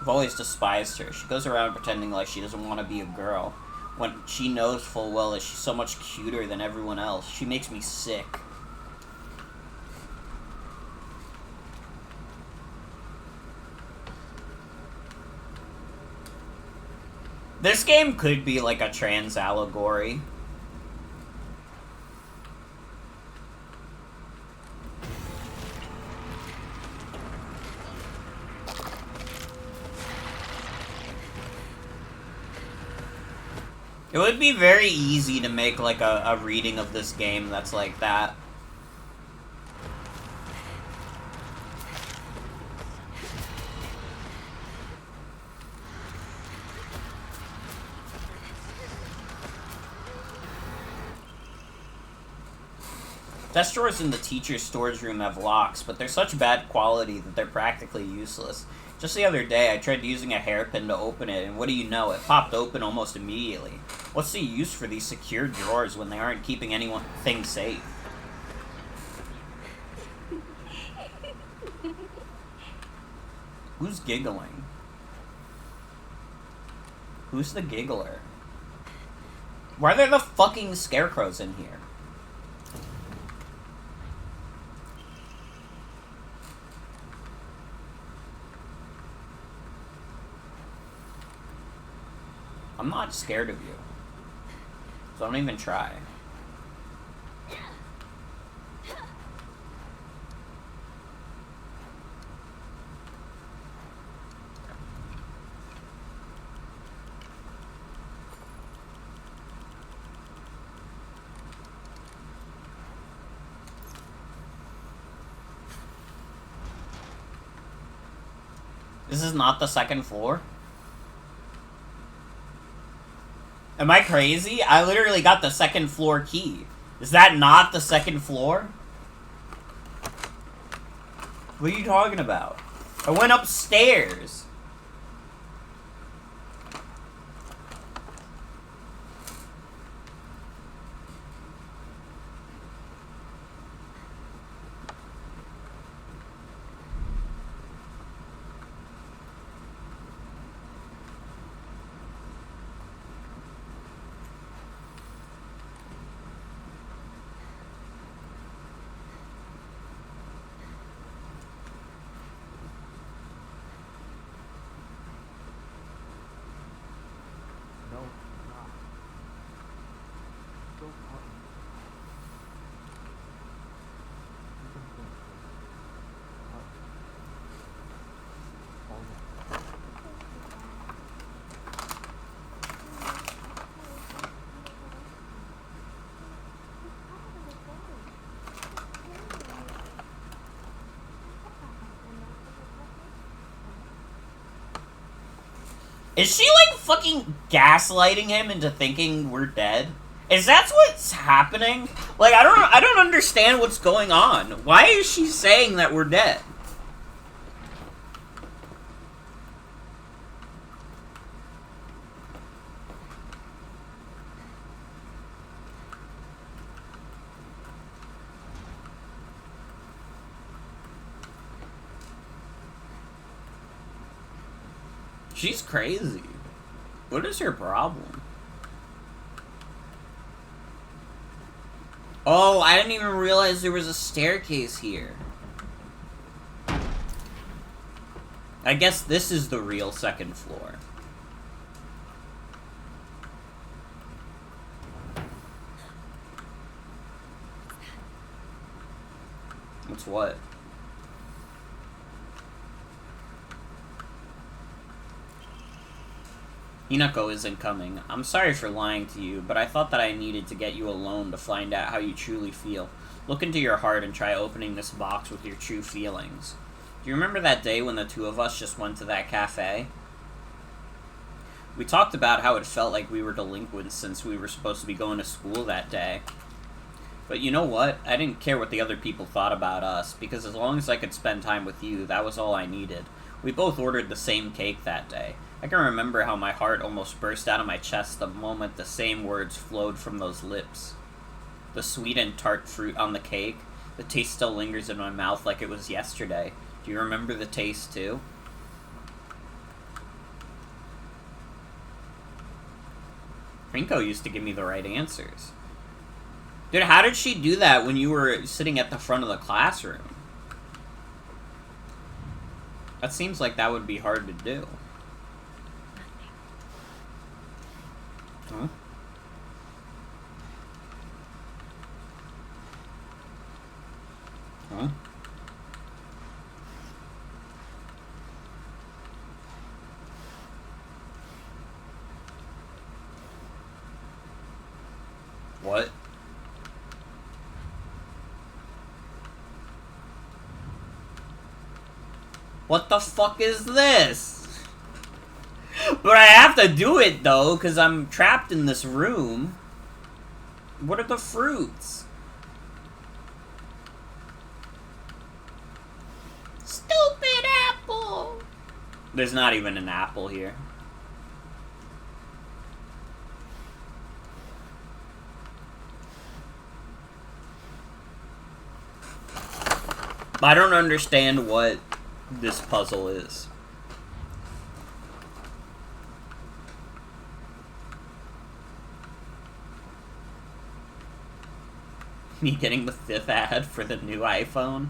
I've always despised her. She goes around pretending like she doesn't want to be a girl, when she knows full well that she's so much cuter than everyone else. She makes me sick. This game could be like a trans allegory. It would be very easy to make like a reading of this game that's like that. Desk drawers in the teacher's storage room have locks, but they're such bad quality that they're practically useless. Just the other day, I tried using a hairpin to open it, and what do you know, it popped open almost immediately. What's the use for these secure drawers when they aren't keeping anything safe? Who's giggling? Who's the giggler? Why are there the fucking scarecrows in here? I'm not scared of you. So don't even try. This is not the second floor? Am I crazy? I literally got the second floor key. Is that not the second floor? What are you talking about? I went upstairs. No, I'm not. Don't hurt me. You've been good. All right. Is she like fucking gaslighting him into thinking we're dead? Is that what's happening? Like I don't understand what's going on. Why is she saying that we're dead? She's crazy. What is her problem? Oh, I didn't even realize there was a staircase here. I guess this is the real second floor. What's what? Hinako isn't coming. I'm sorry for lying to you, but I thought that I needed to get you alone to find out how you truly feel. Look into your heart and try opening this box with your true feelings. Do you remember that day when the two of us just went to that cafe? We talked about how it felt like we were delinquents since we were supposed to be going to school that day. But you know what? I didn't care what the other people thought about us, because as long as I could spend time with you, that was all I needed. We both ordered the same cake that day. I can remember how my heart almost burst out of my chest the moment the same words flowed from those lips. The sweet and tart fruit on the cake, the taste still lingers in my mouth like it was yesterday. Do you remember the taste too? Rinko used to give me the right answers. Dude, how did she do that when you were sitting at the front of the classroom? That seems like that would be hard to do. Huh? Huh? What? What the fuck is this? But I have to do it though, because I'm trapped in this room. What are the fruits? Stupid apple! There's not even an apple here. I don't understand what this puzzle is. Me getting the 5th ad for the new iPhone.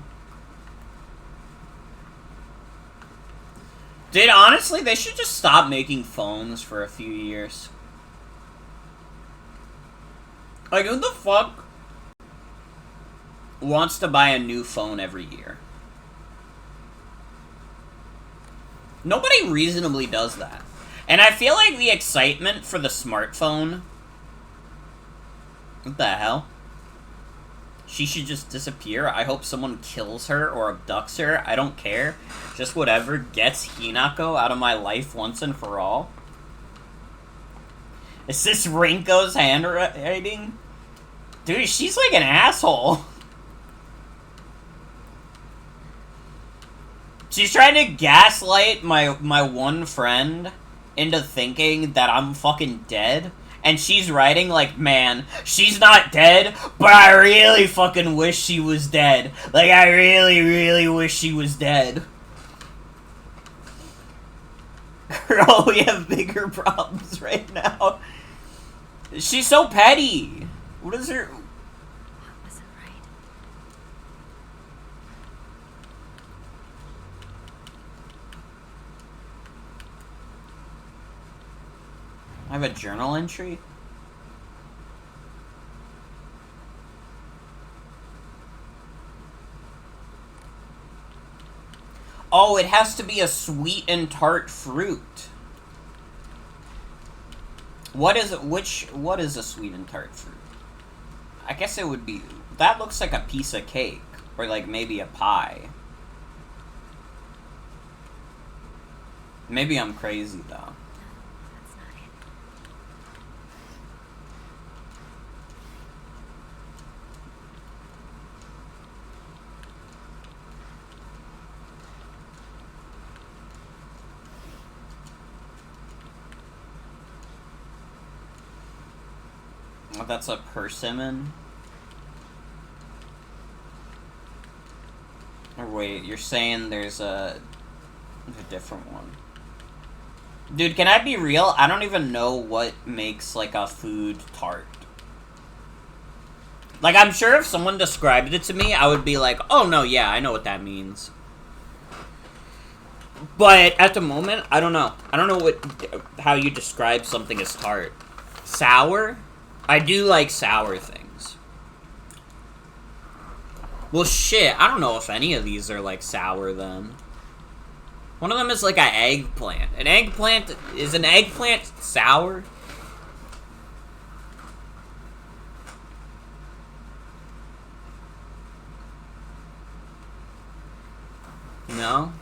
Dude, honestly, they should just stop making phones for a few years. Like, who the fuck wants to buy a new phone every year? Nobody reasonably does that. And I feel like the excitement for the smartphone... What the hell? She should just disappear. I hope someone kills her or abducts her. I don't care. Just whatever gets Hinako out of my life once and for all. Is this Rinko's handwriting? Dude, she's like an asshole. She's trying to gaslight my one friend into thinking that I'm fucking dead. And she's writing like, man, she's not dead, but I really fucking wish she was dead. Like, I really, really wish she was dead. Girl, we have bigger problems right now. She's so petty. What is her... That wasn't right. I have a journal entry? Oh, it has to be a sweet and tart fruit. What is a sweet and tart fruit? I guess it would be... That looks like a piece of cake. Or like maybe a pie. Maybe I'm crazy though. That's not it. Oh, that's a persimmon? Or wait, you're saying there's a different one. Dude, can I be real? I don't even know what makes, like, a food tart. Like, I'm sure if someone described it to me, I would be like, oh, no, yeah, I know what that means. But at the moment, I don't know. I don't know how you describe something as tart. Sour? I do like sour things. Well, shit, I don't know if any of these are, like, sour, then. One of them is, like, an eggplant. Is an eggplant sour? No?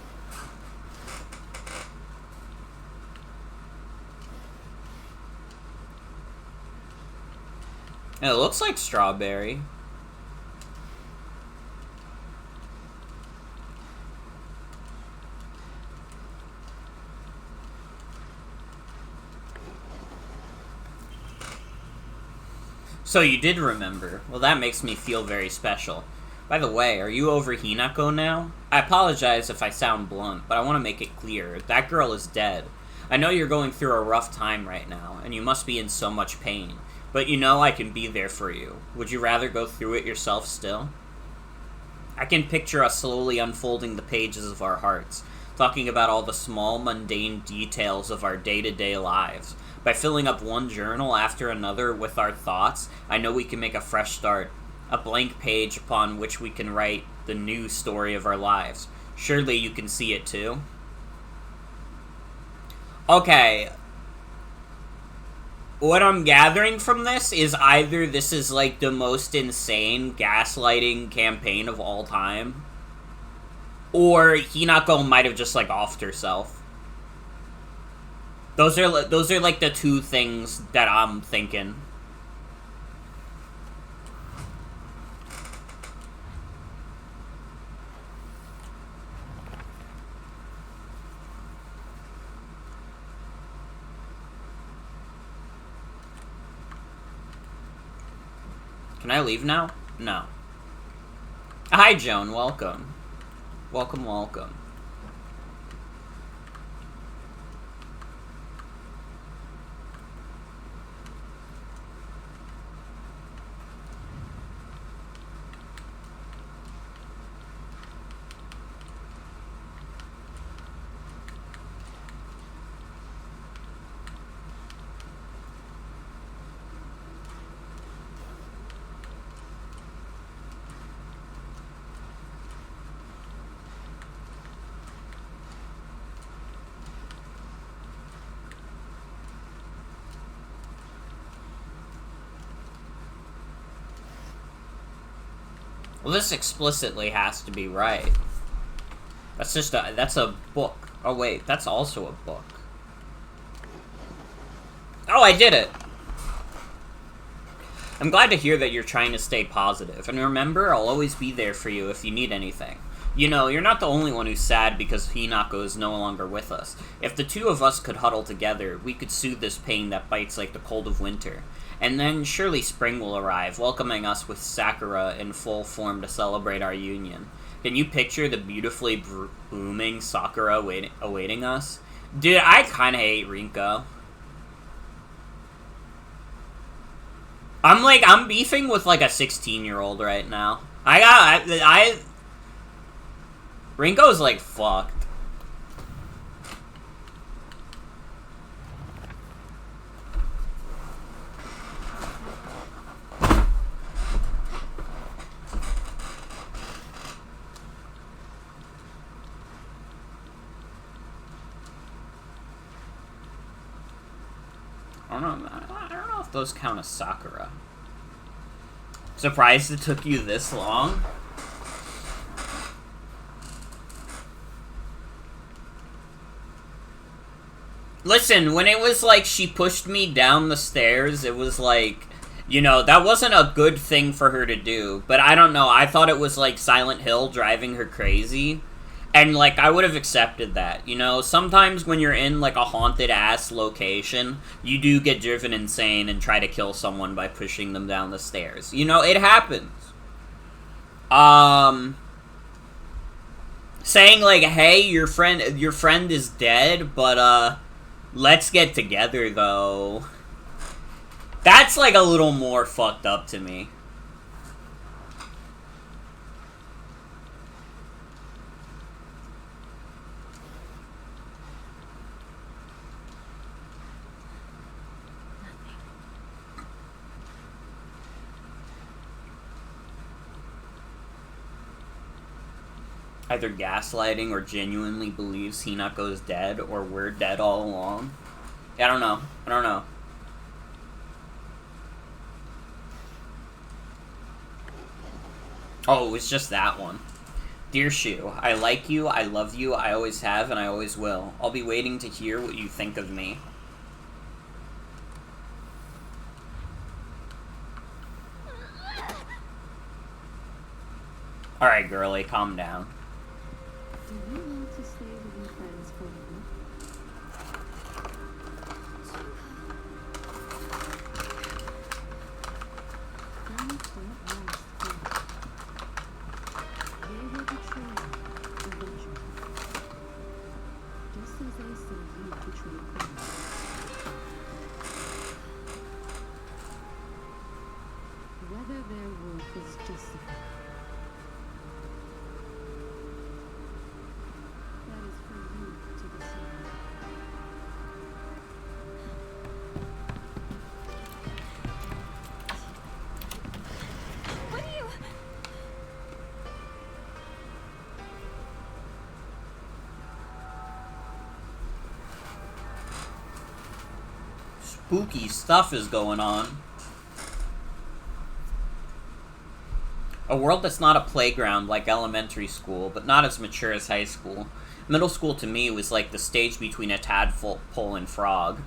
It looks like strawberry. So you did remember. Well, that makes me feel very special. By the way, are you over Hinako now? I apologize if I sound blunt, but I want to make it clear. That girl is dead. I know you're going through a rough time right now, and you must be in so much pain. But you know I can be there for you. Would you rather go through it yourself still? I can picture us slowly unfolding the pages of our hearts, talking about all the small, mundane details of our day-to-day lives. By filling up one journal after another with our thoughts, I know we can make a fresh start. A blank page upon which we can write the new story of our lives. Surely you can see it too? Okay. What I'm gathering from this is either this is like the most insane gaslighting campaign of all time, or Hinako might have just like offed herself. Those are like the two things that I'm thinking. Can I leave now? No. Hi, Joan. Welcome. Welcome, welcome. Well, this explicitly has to be right. That's a book. Oh wait, that's also a book. Oh, I did it! I'm glad to hear that you're trying to stay positive. And remember, I'll always be there for you if you need anything. You know, you're not the only one who's sad because Hinako is no longer with us. If the two of us could huddle together, we could soothe this pain that bites like the cold of winter. And then surely spring will arrive, welcoming us with Sakura in full form to celebrate our union. Can you picture the beautifully blooming Sakura awaiting us? Dude, I kinda hate Rinko. I'm beefing with like a 16-year-old right now. Rinko's like fucked. I don't know if those count as Sakura. Surprised it took you this long? Listen, when it was like she pushed me down the stairs, it was like, you know, that wasn't a good thing for her to do. But I don't know, I thought it was like Silent Hill driving her crazy. And like, I would have accepted that, you know? Sometimes when you're in like a haunted-ass location, you do get driven insane and try to kill someone by pushing them down the stairs. You know, it happens. Saying like, hey, your friend is dead, but let's get together, though. That's, like, a little more fucked up to me. Either gaslighting or genuinely believes Hinako's dead, or we're dead all along. Yeah, I don't know. Oh, it was just that one. Dear Shu, I like you, I love you, I always have, and I always will. I'll be waiting to hear what you think of me. Alright, girlie, calm down. Do you want to stay with your friends for a week? Friends don't last forever. They will betray you eventually. Just as they say you betrayed them. Whether their worth is justified. That is for you to decide. What do you... Spooky stuff is going on. A world that's not a playground like elementary school, but not as mature as high school. Middle school to me was like the stage between a tadpole and frog.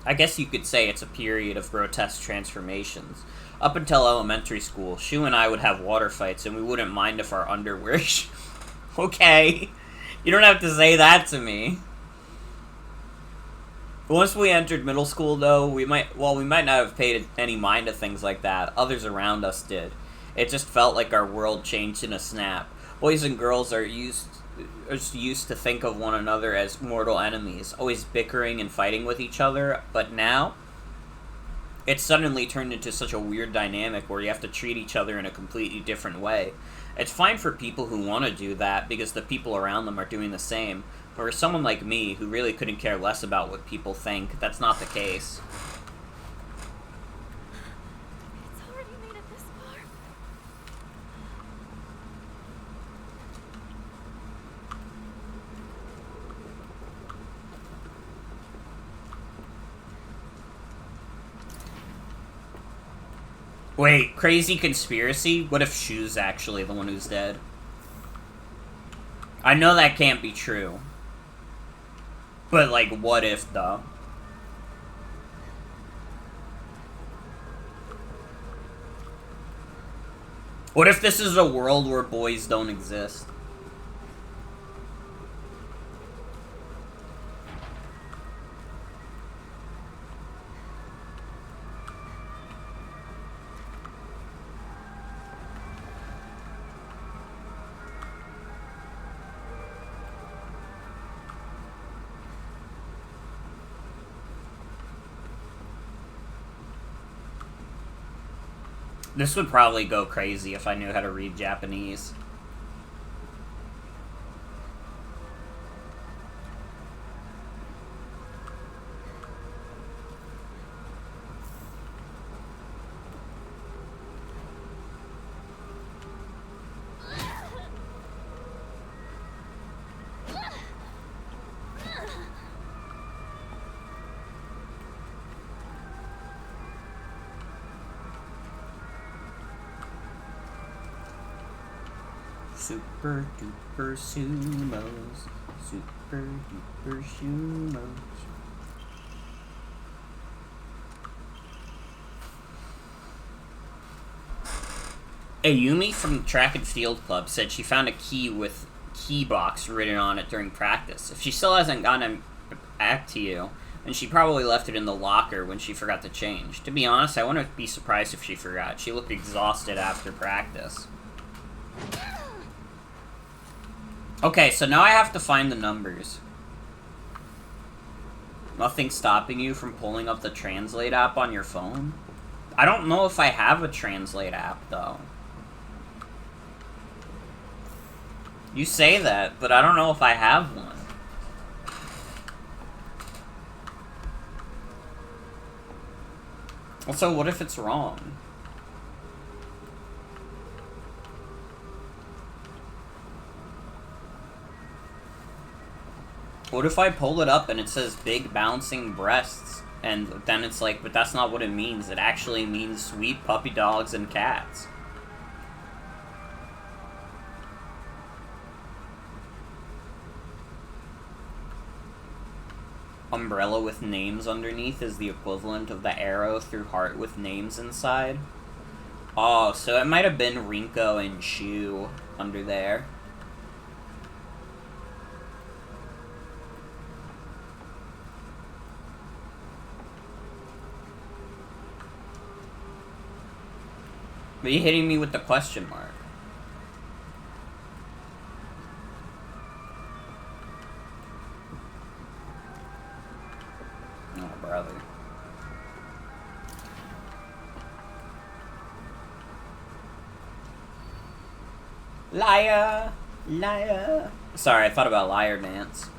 I guess you could say it's a period of grotesque transformations. Up until elementary school, Shu and I would have water fights and we wouldn't mind if our underwear... Okay. You don't have to say that to me. Once we entered middle school, though, we might not have paid any mind to things like that. Others around us did. It just felt like our world changed in a snap. Boys and girls are used to think of one another as mortal enemies, always bickering and fighting with each other, but now, it's suddenly turned into such a weird dynamic where you have to treat each other in a completely different way. It's fine for people who want to do that, because the people around them are doing the same. But for someone like me, who really couldn't care less about what people think, that's not the case. It's already made it this far. Wait, crazy conspiracy? What if Shu's actually the one who's dead? I know that can't be true. But, like, what if, though? What if this is a world where boys don't exist? This would probably go crazy if I knew how to read Japanese. Super duper sumos. Super duper sumos. Ayumi from Track and Field Club said she found a key with key box written on it during practice. If she still hasn't gotten back to you, then she probably left it in the locker when she forgot to change. To be honest, I wouldn't be surprised if she forgot. She looked exhausted after practice. Okay, so now I have to find the numbers. Nothing stopping you from pulling up the Translate app on your phone? I don't know if I have a Translate app, though. You say that, but I don't know if I have one. Also, what if it's wrong? What if I pull it up and it says big bouncing breasts, and then it's like, but that's not what it means. It actually means sweet puppy dogs and cats. Umbrella with names underneath is the equivalent of the arrow through heart with names inside. Oh, so it might have been Rinko and Shu under there. Are you hitting me with the question mark? Oh, brother. Liar! Liar! Sorry, I thought about Liar Dance.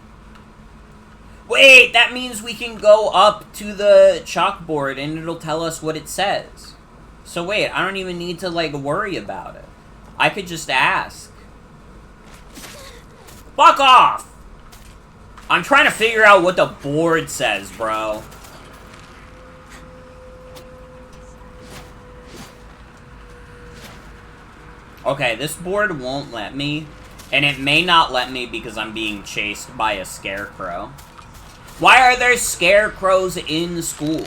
Wait, that means we can go up to the chalkboard and it'll tell us what it says. So wait, I don't even need to, like, worry about it. I could just ask. Fuck off! I'm trying to figure out what the board says, bro. Okay, this board won't let me. And it may not let me because I'm being chased by a scarecrow. Why are there scarecrows in school?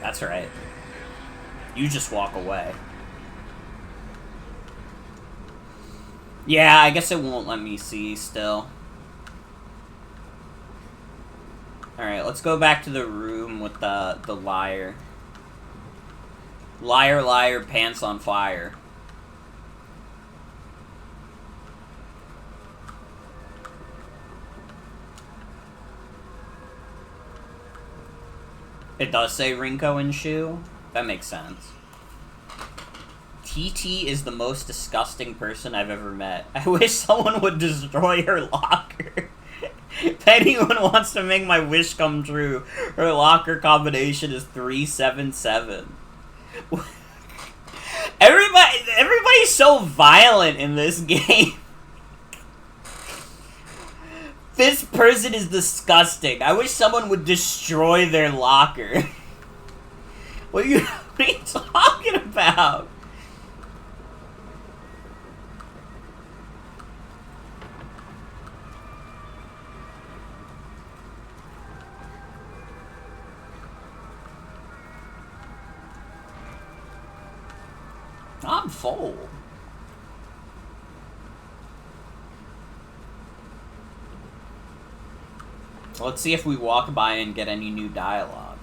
That's right. You just walk away. Yeah, I guess it won't let me see still. Alright, let's go back to the room with the liar. Liar, liar, pants on fire. It does say Rinko and Shu? That makes sense. TT is the most disgusting person I've ever met. I wish someone would destroy her locker. If anyone wants to make my wish come true, her locker combination is 377. Everybody's so violent in this game. This person is disgusting. I wish someone would destroy their locker. What are you talking about? I'm full. Let's see if we walk by and get any new dialogue.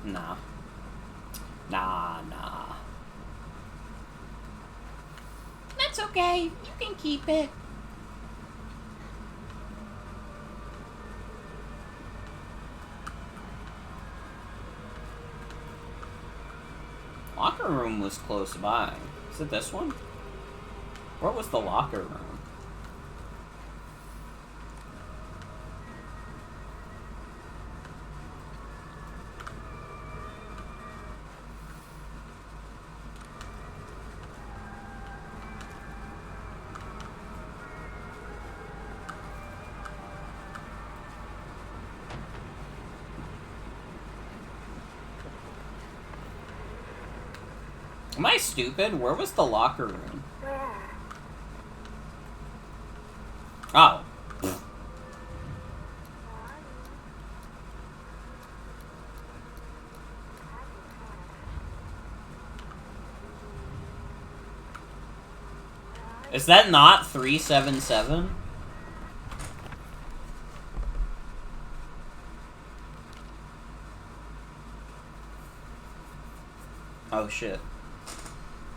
Nah. Nah. That's okay. You can keep it. Locker room was close by. Is it this one? Where was the locker room? Am I stupid? Where was the locker room? Where? Oh. Is that not 377? Oh shit.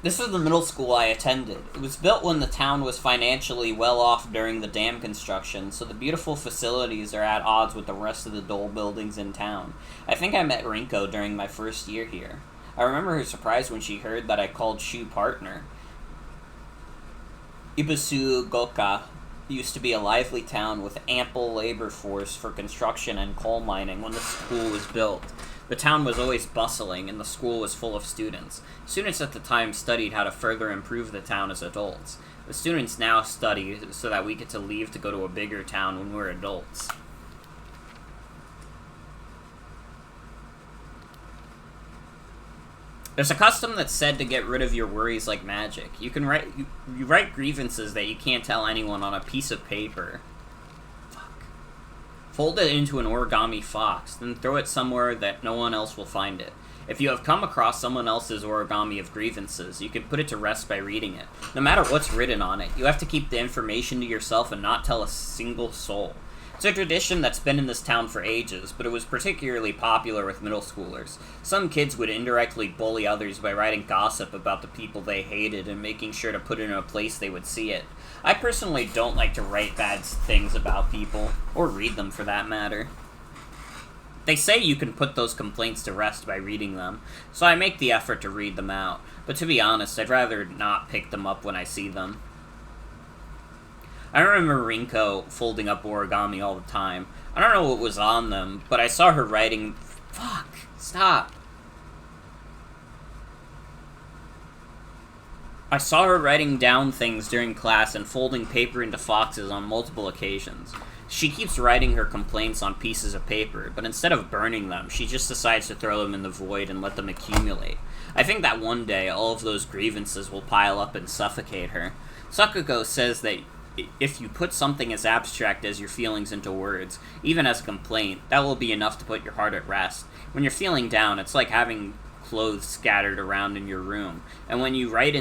This is the middle school I attended. It was built when the town was financially well off during the dam construction, so the beautiful facilities are at odds with the rest of the dull buildings in town. I think I met Rinko during my first year here. I remember her surprise when she heard that I called Shu partner. Ibusu-goka used to be a lively town with ample labor force for construction and coal mining when the school was built. The town was always bustling, and the school was full of students. Students at the time studied how to further improve the town as adults. The students now study so that we get to leave to go to a bigger town when we're adults. There's a custom that's said to get rid of your worries like magic. You can write you write grievances that you can't tell anyone on a piece of paper. Fold it into an origami fox, then throw it somewhere that no one else will find it. If you have come across someone else's origami of grievances, you can put it to rest by reading it. No matter what's written on it, you have to keep the information to yourself and not tell a single soul. It's a tradition that's been in this town for ages, but it was particularly popular with middle schoolers. Some kids would indirectly bully others by writing gossip about the people they hated and making sure to put it in a place they would see it. I personally don't like to write bad things about people, or read them for that matter. They say you can put those complaints to rest by reading them, so I make the effort to read them out, but to be honest, I'd rather not pick them up when I see them. I remember Rinko folding up origami all the time. I don't know what was on them, but I saw her writing... Fuck! Stop! I saw her writing down things during class and folding paper into foxes on multiple occasions. She keeps writing her complaints on pieces of paper, but instead of burning them, she just decides to throw them in the void and let them accumulate. I think that one day, all of those grievances will pile up and suffocate her. Sakugo says that if you put something as abstract as your feelings into words, even as a complaint, that will be enough to put your heart at rest. When you're feeling down, it's like having clothes scattered around in your room, and when you write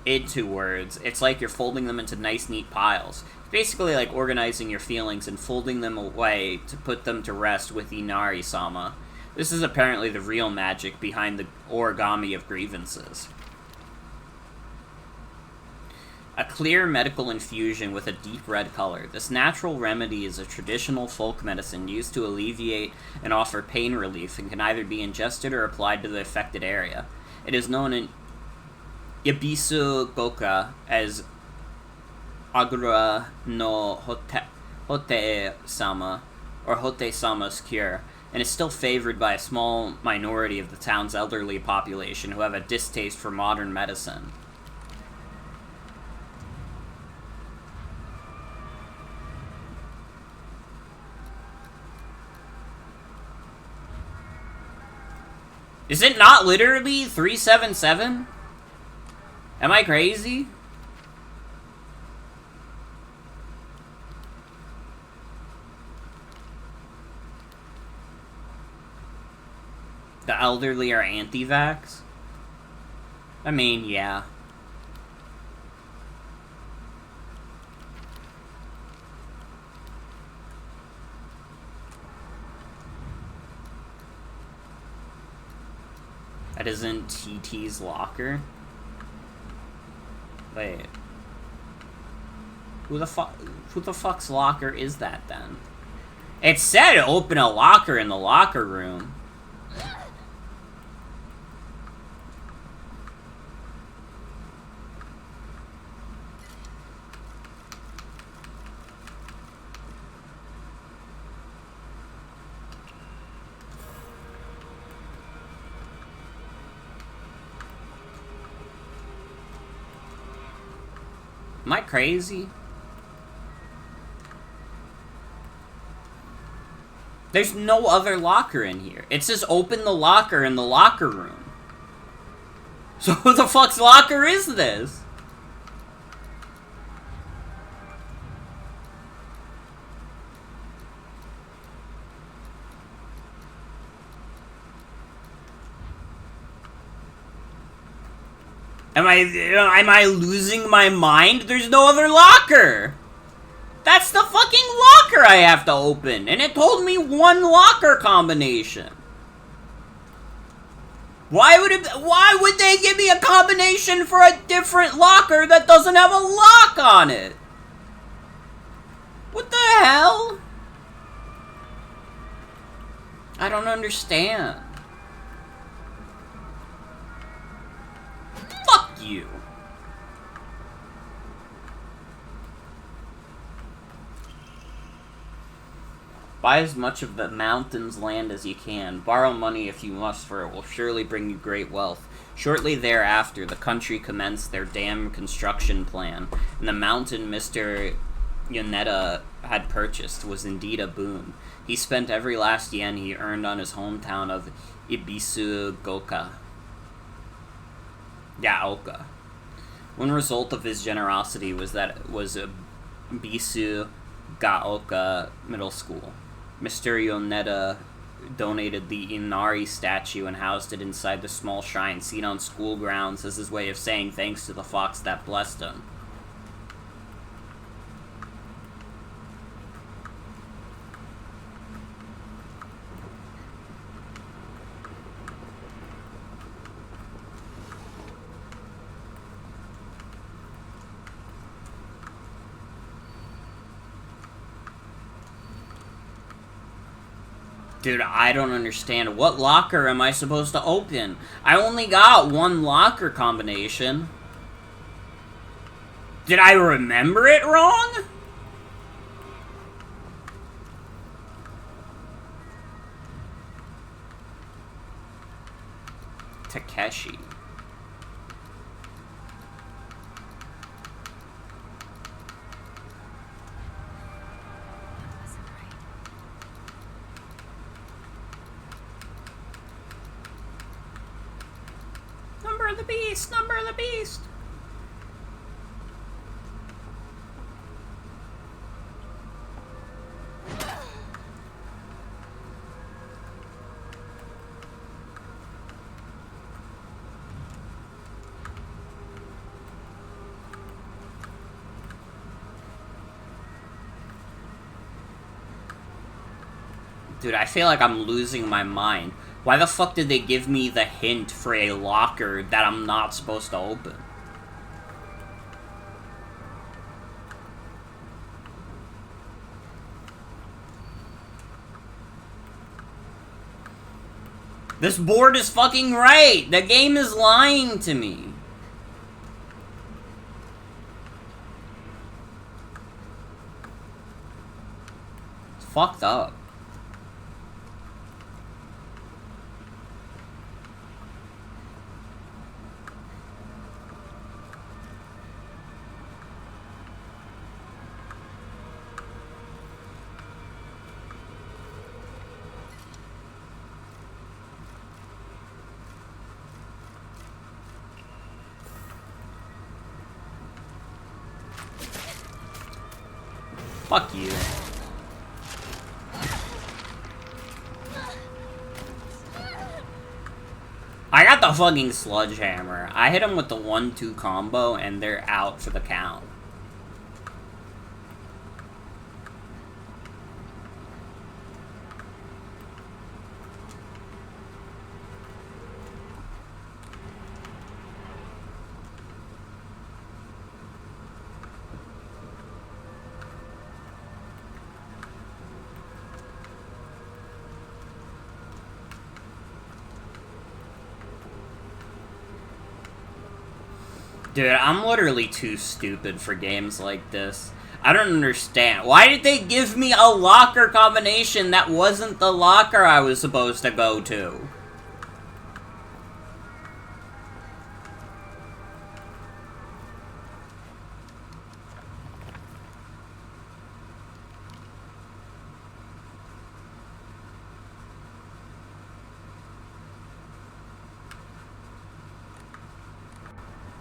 into words, it's like you're folding them into nice, neat piles. It's basically like organizing your feelings and folding them away to put them to rest with Inari-sama. This is apparently the real magic behind the origami of grievances. A clear medical infusion with a deep red color. This natural remedy is a traditional folk medicine used to alleviate and offer pain relief and can either be ingested or applied to the affected area. It is known in Ibusu-goka as Agura no Hote-sama, or Hote-sama's cure, and is still favored by a small minority of the town's elderly population who have a distaste for modern medicine. Is it not literally 377? Am I crazy? The elderly are anti-vax? I mean, yeah. That isn't TT's locker? Wait. Who the fuck's locker is that, then? It said open a locker in the locker room. Am I crazy? There's no other locker in here. It says open the locker in the locker room. So who the fuck's locker is this? Am I losing my mind? There's no other locker! That's the fucking locker I have to open, and it told me one locker combination. Why would they give me a combination for a different locker that doesn't have a lock on it? What the hell? I don't understand. Fuck you. Buy as much of the mountain's land as you can. Borrow money if you must, for it will surely bring you great wealth. Shortly thereafter, the country commenced their dam construction plan, and the mountain Mr. Yoneda had purchased was indeed a boon. He spent every last yen he earned on his hometown of Gaoka. One result of his generosity was that it was a Bisu Gaoka Middle School. Mr. Yoneda donated the Inari statue and housed it inside the small shrine seen on school grounds as his way of saying thanks to the fox that blessed him. Dude, I don't understand. What locker am I supposed to open? I only got one locker combination. Did I remember it wrong? Takeshi. Number of the beast! Number of the beast! Dude, I feel like I'm losing my mind. Why the fuck did they give me the hint for a locker that I'm not supposed to open? This board is fucking right! The game is lying to me! It's fucked up. Fuck you. a fucking sledgehammer. I hit them with the 1-2 combo, and they're out for the count. Dude, I'm literally too stupid for games like this. I don't understand. Why did they give me a locker combination that wasn't the locker I was supposed to go to?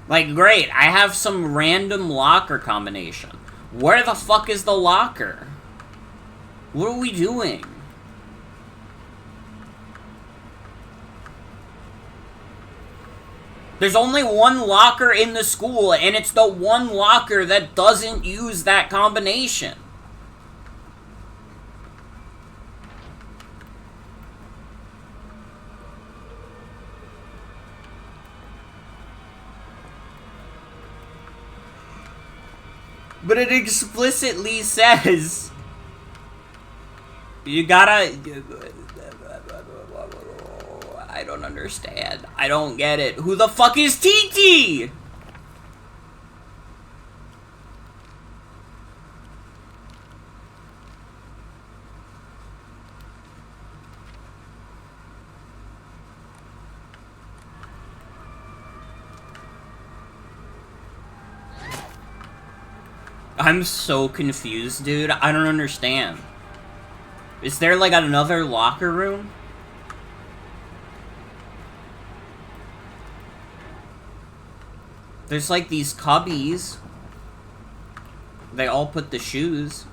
Like, great, I have some random locker combination. Where the fuck is the locker? What are we doing? There's only one locker in the school, and it's the one locker that doesn't use that combination. But it explicitly says you gotta. I don't understand. I don't get it. Who the fuck is TT? I'm so confused, dude. I don't understand. Is there, like, another locker room? There's, like, these cubbies. They all put the shoes.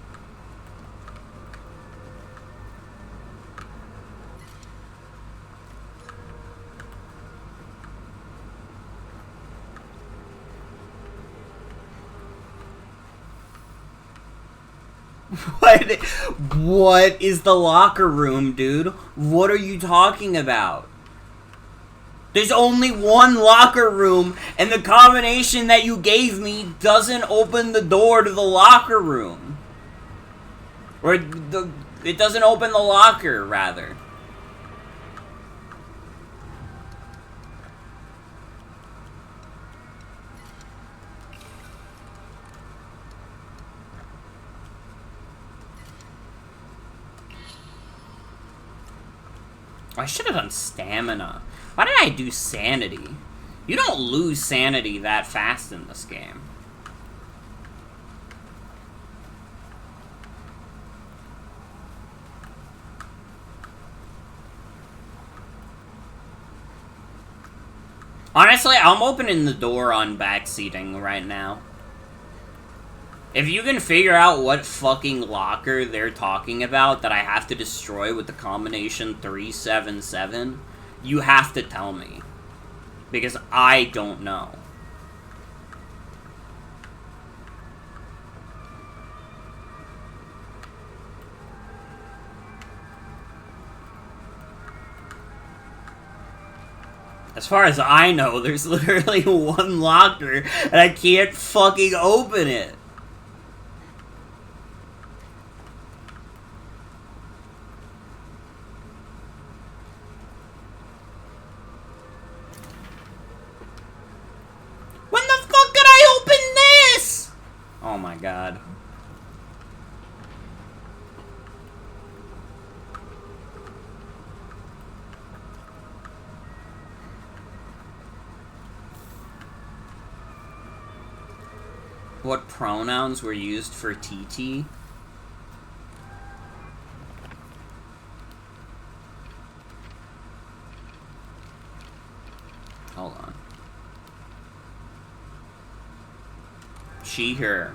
What is the locker room, dude? What are you talking about? There's only one locker room, and the combination that you gave me doesn't open the door to the locker room. Or, it doesn't open the locker, rather. I should have done stamina. Why did I do sanity? You don't lose sanity that fast in this game. Honestly, I'm opening the door on backseating right now. If you can figure out what fucking locker they're talking about that I have to destroy with the combination 377, you have to tell me. Because I don't know. As far as I know, there's literally one locker and I can't fucking open it. Oh my god. What pronouns were used for TT? Hold on. She, her.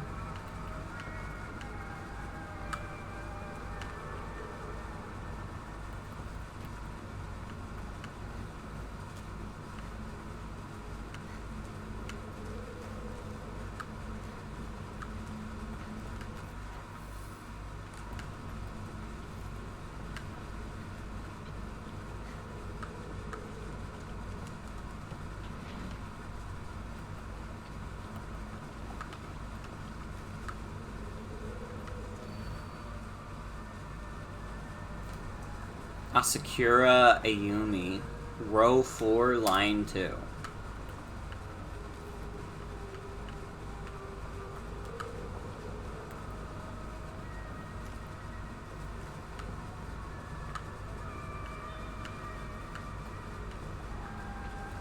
Asakura Ayumi. Row 4, line 2.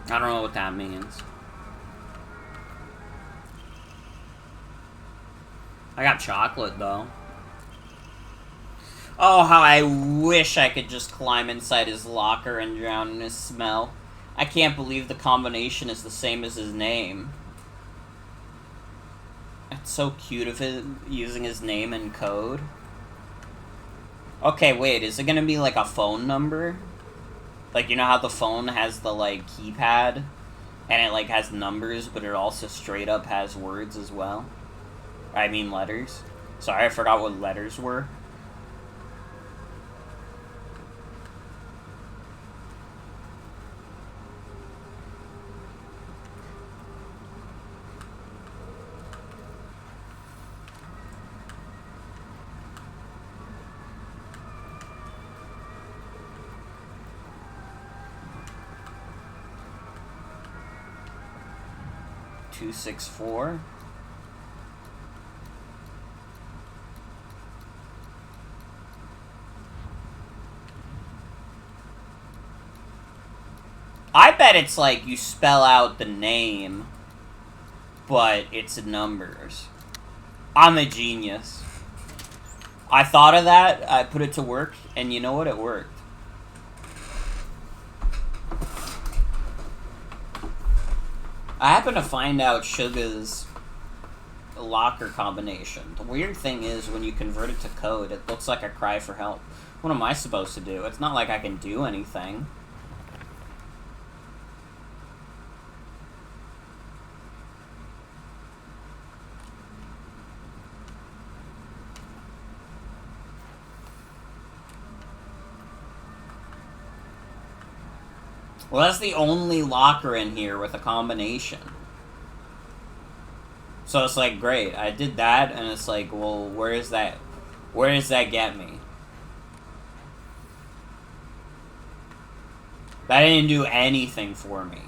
I don't know what that means. I got chocolate, though. Oh, how I wish I could just climb inside his locker and drown in his smell. I can't believe the combination is the same as his name. It's so cute of him using his name in code. Okay, wait, is it gonna be like a phone number? Like, you know how the phone has the, like, keypad? And it, like, has numbers, but it also straight up has words as well? I mean letters. Sorry, I forgot what letters were. Two, 6, 4. I bet it's like you spell out the name, but it's numbers. I'm a genius. I thought of that, I put it to work, and you know what? It worked. I happened to find out Suga's locker combination. The weird thing is, when you convert it to code, it looks like a cry for help. What am I supposed to do? It's not like I can do anything. Well, that's the only locker in here with a combination. So it's like, great, I did that, and it's like, well, where does that get me? That didn't do anything for me.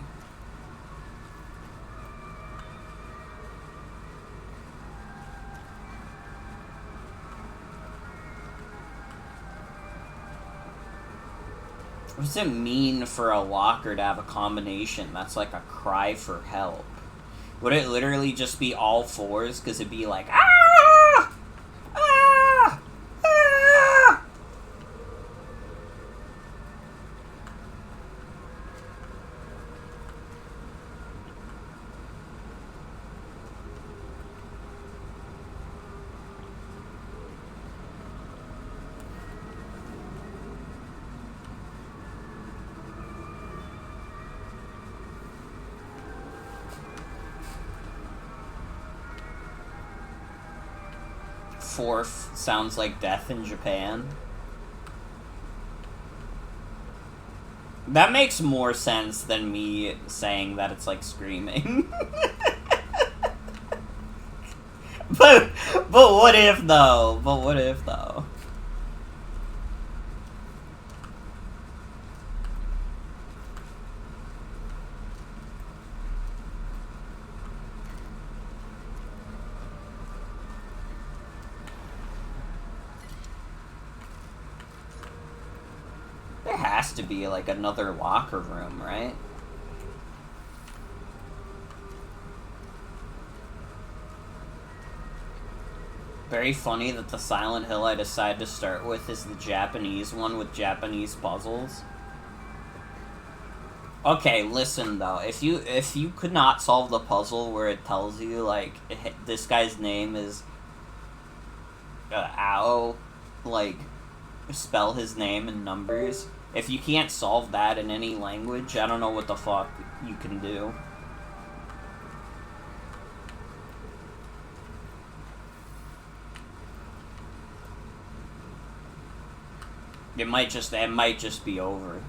What does it mean for a locker to have a combination that's like a cry for help? Would it literally just be all fours? Because it'd be like, ah! Ah! Ah! Fourth sounds like death in Japan. That makes more sense than me saying that it's like screaming. but what if though? But what if though? There has to be, like, another locker room, right? Very funny that the Silent Hill I decided to start with is the Japanese one with Japanese puzzles. Okay, listen, though. If you could not solve the puzzle where it tells you, like, this guy's name is Ao, like, spell his name in numbers. If you can't solve that in any language, I don't know what the fuck you can do. It might just be over.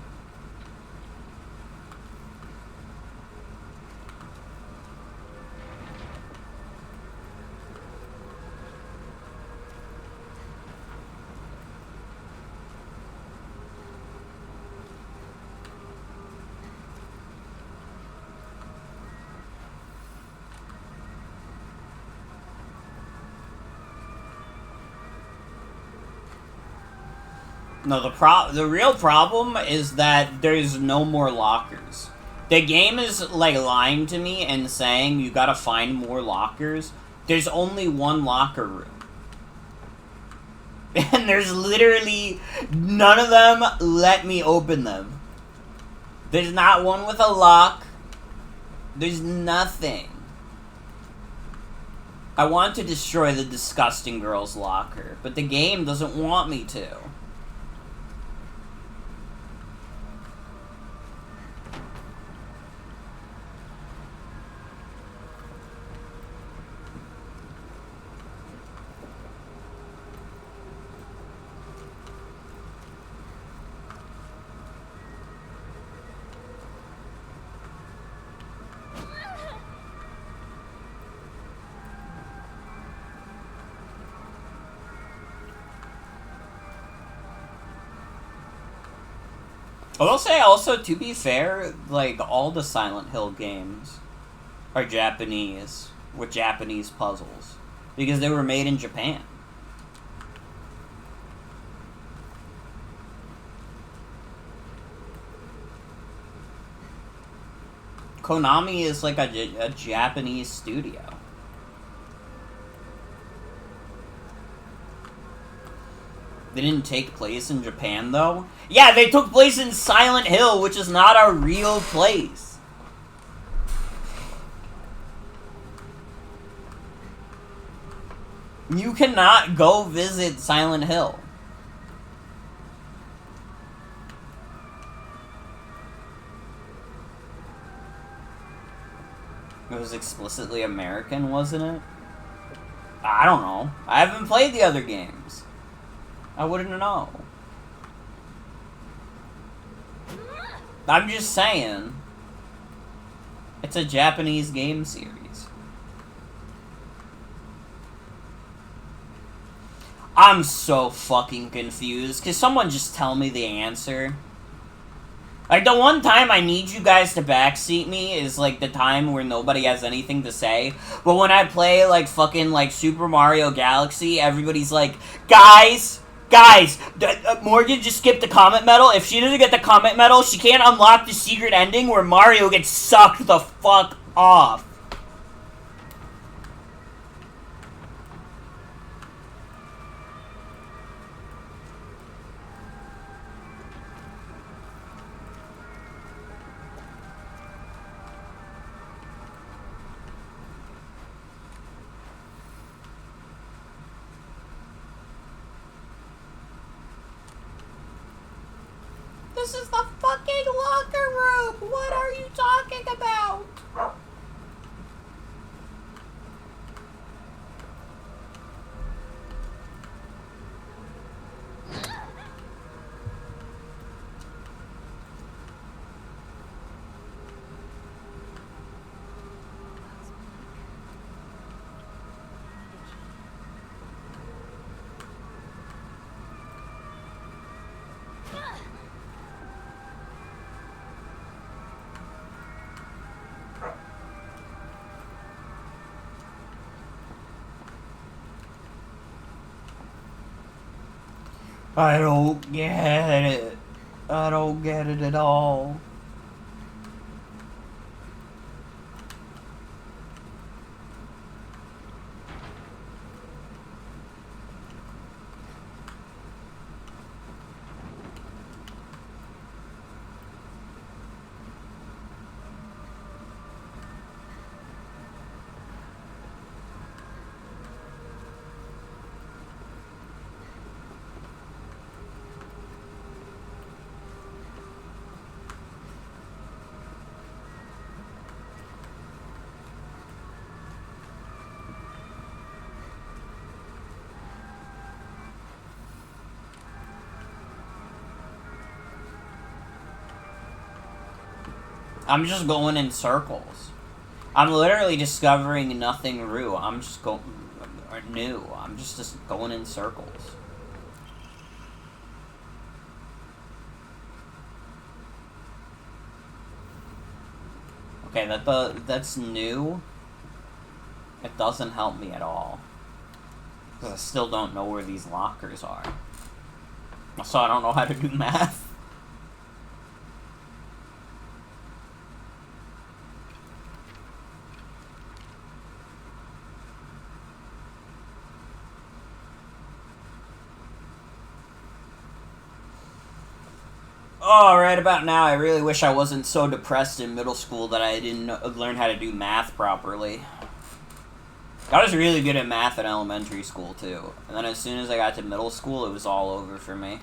No, the real problem is that there's no more lockers. The game is, like, lying to me and saying you gotta find more lockers. There's only one locker room. And there's literally none of them let me open them. There's not one with a lock. There's nothing. I want to destroy the disgusting girl's locker, but the game doesn't want me to. I will say also, to be fair, like, all the Silent Hill games are Japanese, with Japanese puzzles, because they were made in Japan. Konami is like a Japanese studio. They didn't take place in Japan, though? Yeah, they took place in Silent Hill, which is not a real place. You cannot go visit Silent Hill. It was explicitly American, wasn't it? I don't know. I haven't played the other games. I wouldn't know. I'm just saying. It's a Japanese game series. I'm so fucking confused. Could someone just tell me the answer? Like, the one time I need you guys to backseat me is, like, the time where nobody has anything to say. But when I play, like, fucking, like, Super Mario Galaxy, everybody's like, Guys, Morgan just skipped the Comet Medal. If she doesn't get the Comet Medal, she can't unlock the secret ending where Mario gets sucked the fuck off. This is the fucking locker room! What are you talking about? I don't get it. I don't get it at all. I'm just going in circles. I'm literally discovering nothing new. I'm just going in circles. Okay, that's new. It doesn't help me at all. Because I still don't know where these lockers are. So I don't know how to do math. Oh, right about now, I really wish I wasn't so depressed in middle school that I didn't learn how to do math properly. I was really good at math in elementary school, too. And then as soon as I got to middle school, it was all over for me.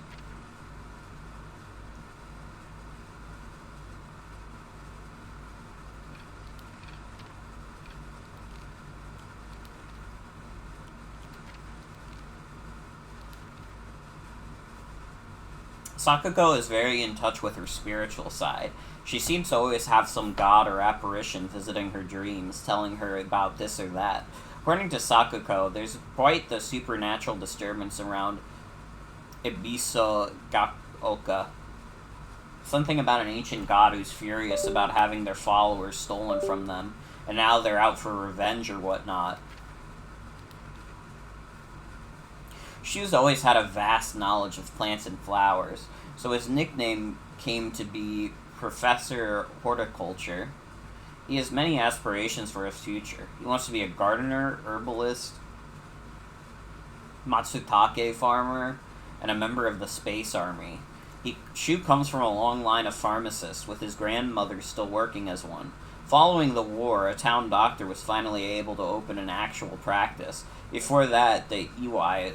Sakuko is very in touch with her spiritual side. She seems to always have some god or apparition visiting her dreams, telling her about this or that. According to Sakuko, there's quite the supernatural disturbance around Ibiso Gaoka. Something about an ancient god who's furious about having their followers stolen from them, and now they're out for revenge or whatnot. Shoes always had a vast knowledge of plants and flowers, so his nickname came to be Professor Horticulture. He has many aspirations for his future. He wants to be a gardener, herbalist, matsutake farmer, and a member of the Space Army. Shu comes from a long line of pharmacists, with his grandmother still working as one. Following the war, a town doctor was finally able to open an actual practice. Before that, the Iwais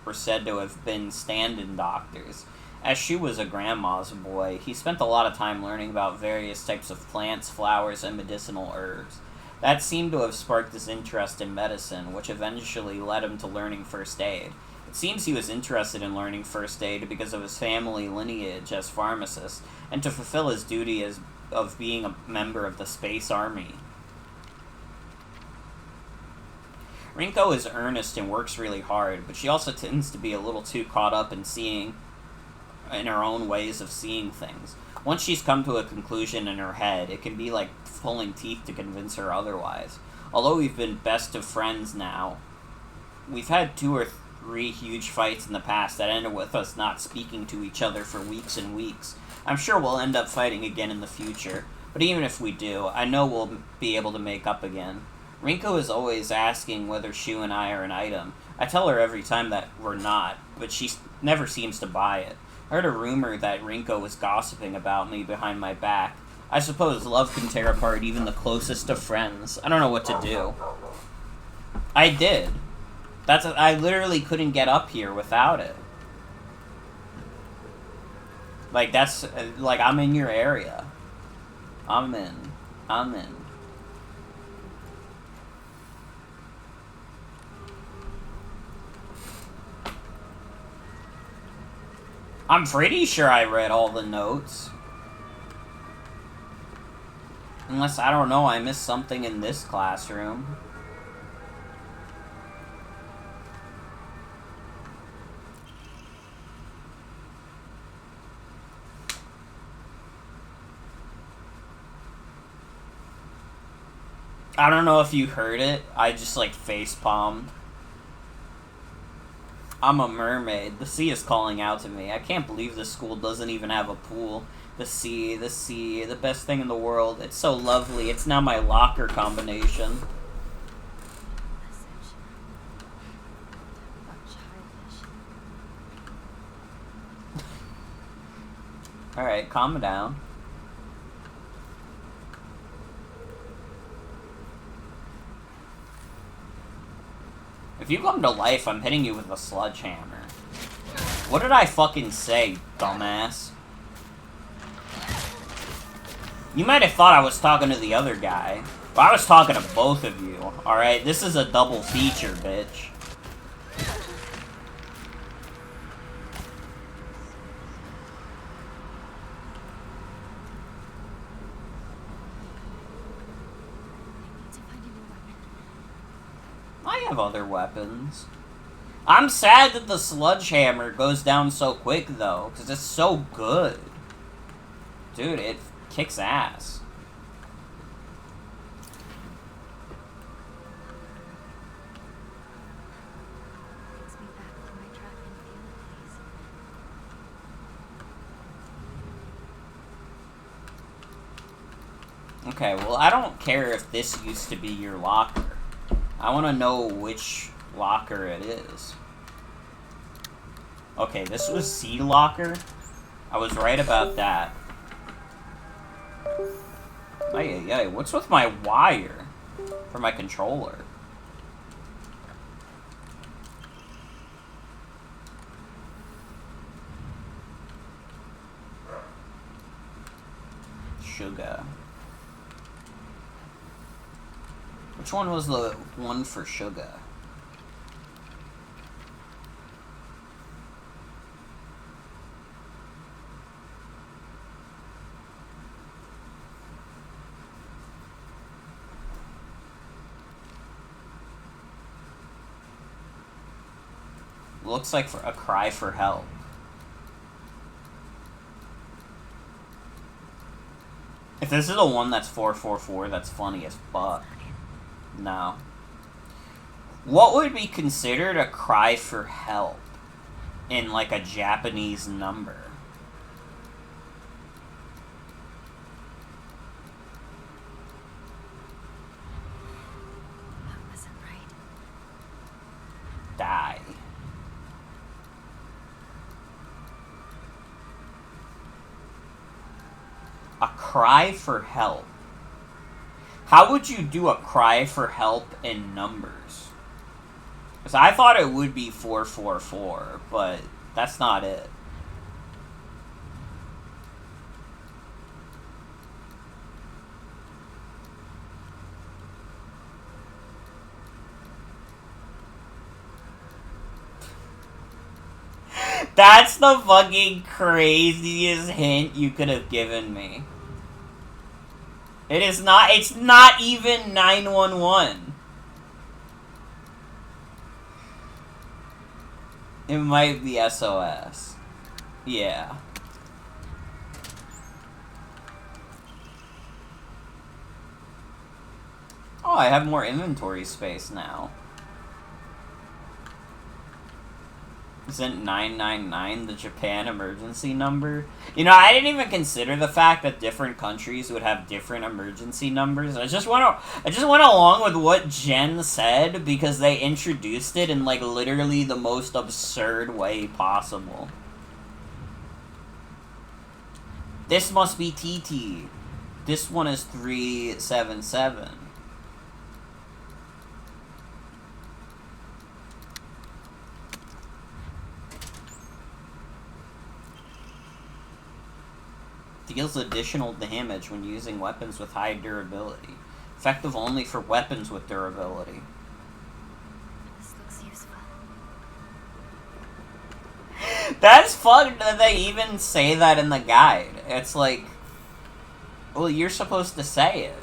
were said to have been stand-in doctors. As Shu was a grandma's boy, he spent a lot of time learning about various types of plants, flowers, and medicinal herbs. That seemed to have sparked his interest in medicine, which eventually led him to learning first aid. It seems he was interested in learning first aid because of his family lineage as pharmacist, and to fulfill his duty of being a member of the Space Army. Rinko is earnest and works really hard, but she also tends to be a little too caught up in her own ways of seeing things. Once she's come to a conclusion in her head, it can be like pulling teeth to convince her otherwise. Although we've been best of friends now, we've had 2 or 3 huge fights in the past that ended with us not speaking to each other for weeks and weeks. I'm sure we'll end up fighting again in the future, but even if we do, I know we'll be able to make up again. Rinko is always asking whether Shu and I are an item. I tell her every time that we're not, but she never seems to buy it. I heard a rumor that Rinko was gossiping about me behind my back. I suppose love can tear apart even the closest of friends. I don't know what to do. I did. I literally couldn't get up here without it. Like, I'm in your area. I'm in. I'm pretty sure I read all the notes. Unless, I don't know, I missed something in this classroom. I don't know if you heard it. I just, face palmed. I'm a mermaid. The sea is calling out to me. I can't believe this school doesn't even have a pool. The sea, the best thing in the world. It's so lovely. It's now my locker combination. Alright, calm down. If you come to life, I'm hitting you with a sledgehammer. What did I fucking say, dumbass? You might have thought I was talking to the other guy, but I was talking to both of you, alright? This is a double feature, bitch. I have other weapons. I'm sad that the sledgehammer goes down so quick, though, because it's so good. Dude, it kicks ass. Takes me back to my track and field days. Okay, well, I don't care if this used to be your locker. I want to know which locker it is. Okay, this was C locker. I was right about that. Ay, what's with my wire for my controller? Sugar. Which one was the one for sugar? Looks like for a cry for help. If this is the one that's 444, that's funny as fuck. No. What would be considered a cry for help in like a Japanese number? That wasn't right. Die. A cry for help. How would you do a cry for help in numbers? Because I thought it would be 444, but that's not it. That's the fucking craziest hint you could have given me. It's not even 911. It might be SOS. Yeah. Oh, I have more inventory space now. Isn't 999 the Japan emergency number? You know, I didn't even consider the fact that different countries would have different emergency numbers. I just went along with what Jen said because they introduced it in, like, literally the most absurd way possible. This must be TT. This one is 377. Deals additional damage when using weapons with high durability. Effective only for weapons with durability. This looks useful. That's fucked that they even say that in the guide. It's like, well, you're supposed to say it.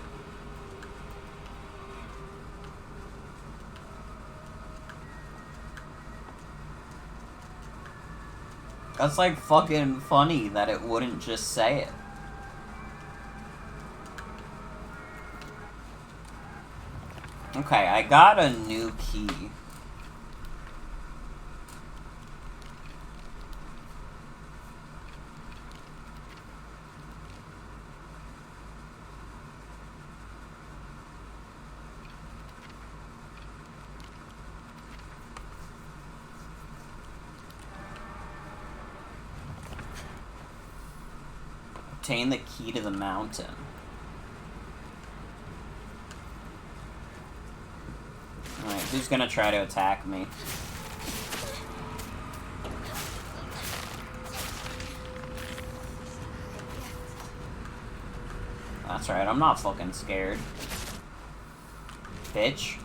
That's like fucking funny that it wouldn't just say it. Okay, I got a new key. Obtain the key to the mountain. Alright, who's gonna try to attack me? That's right, I'm not fucking scared. Bitch.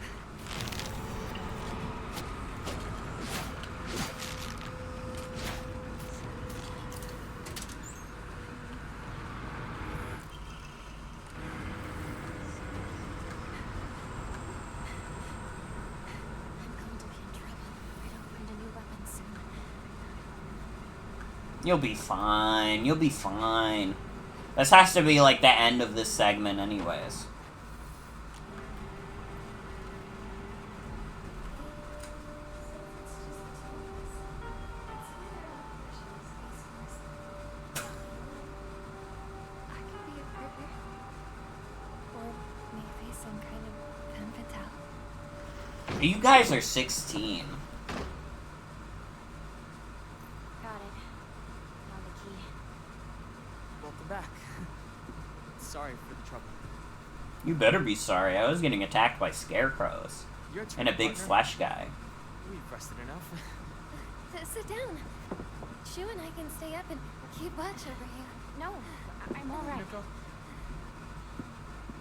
You'll be fine. You'll be fine. This has to be like the end of this segment anyways. You guys are 16. Got it. Found the key. Welcome back. Sorry for the trouble. You better be sorry. I was getting attacked by scarecrows. Your turn, And a big partner. flesh guy. We've rested enough. Sit down. Shu and I can stay up and keep watch over you. No, I'm all right. Minako,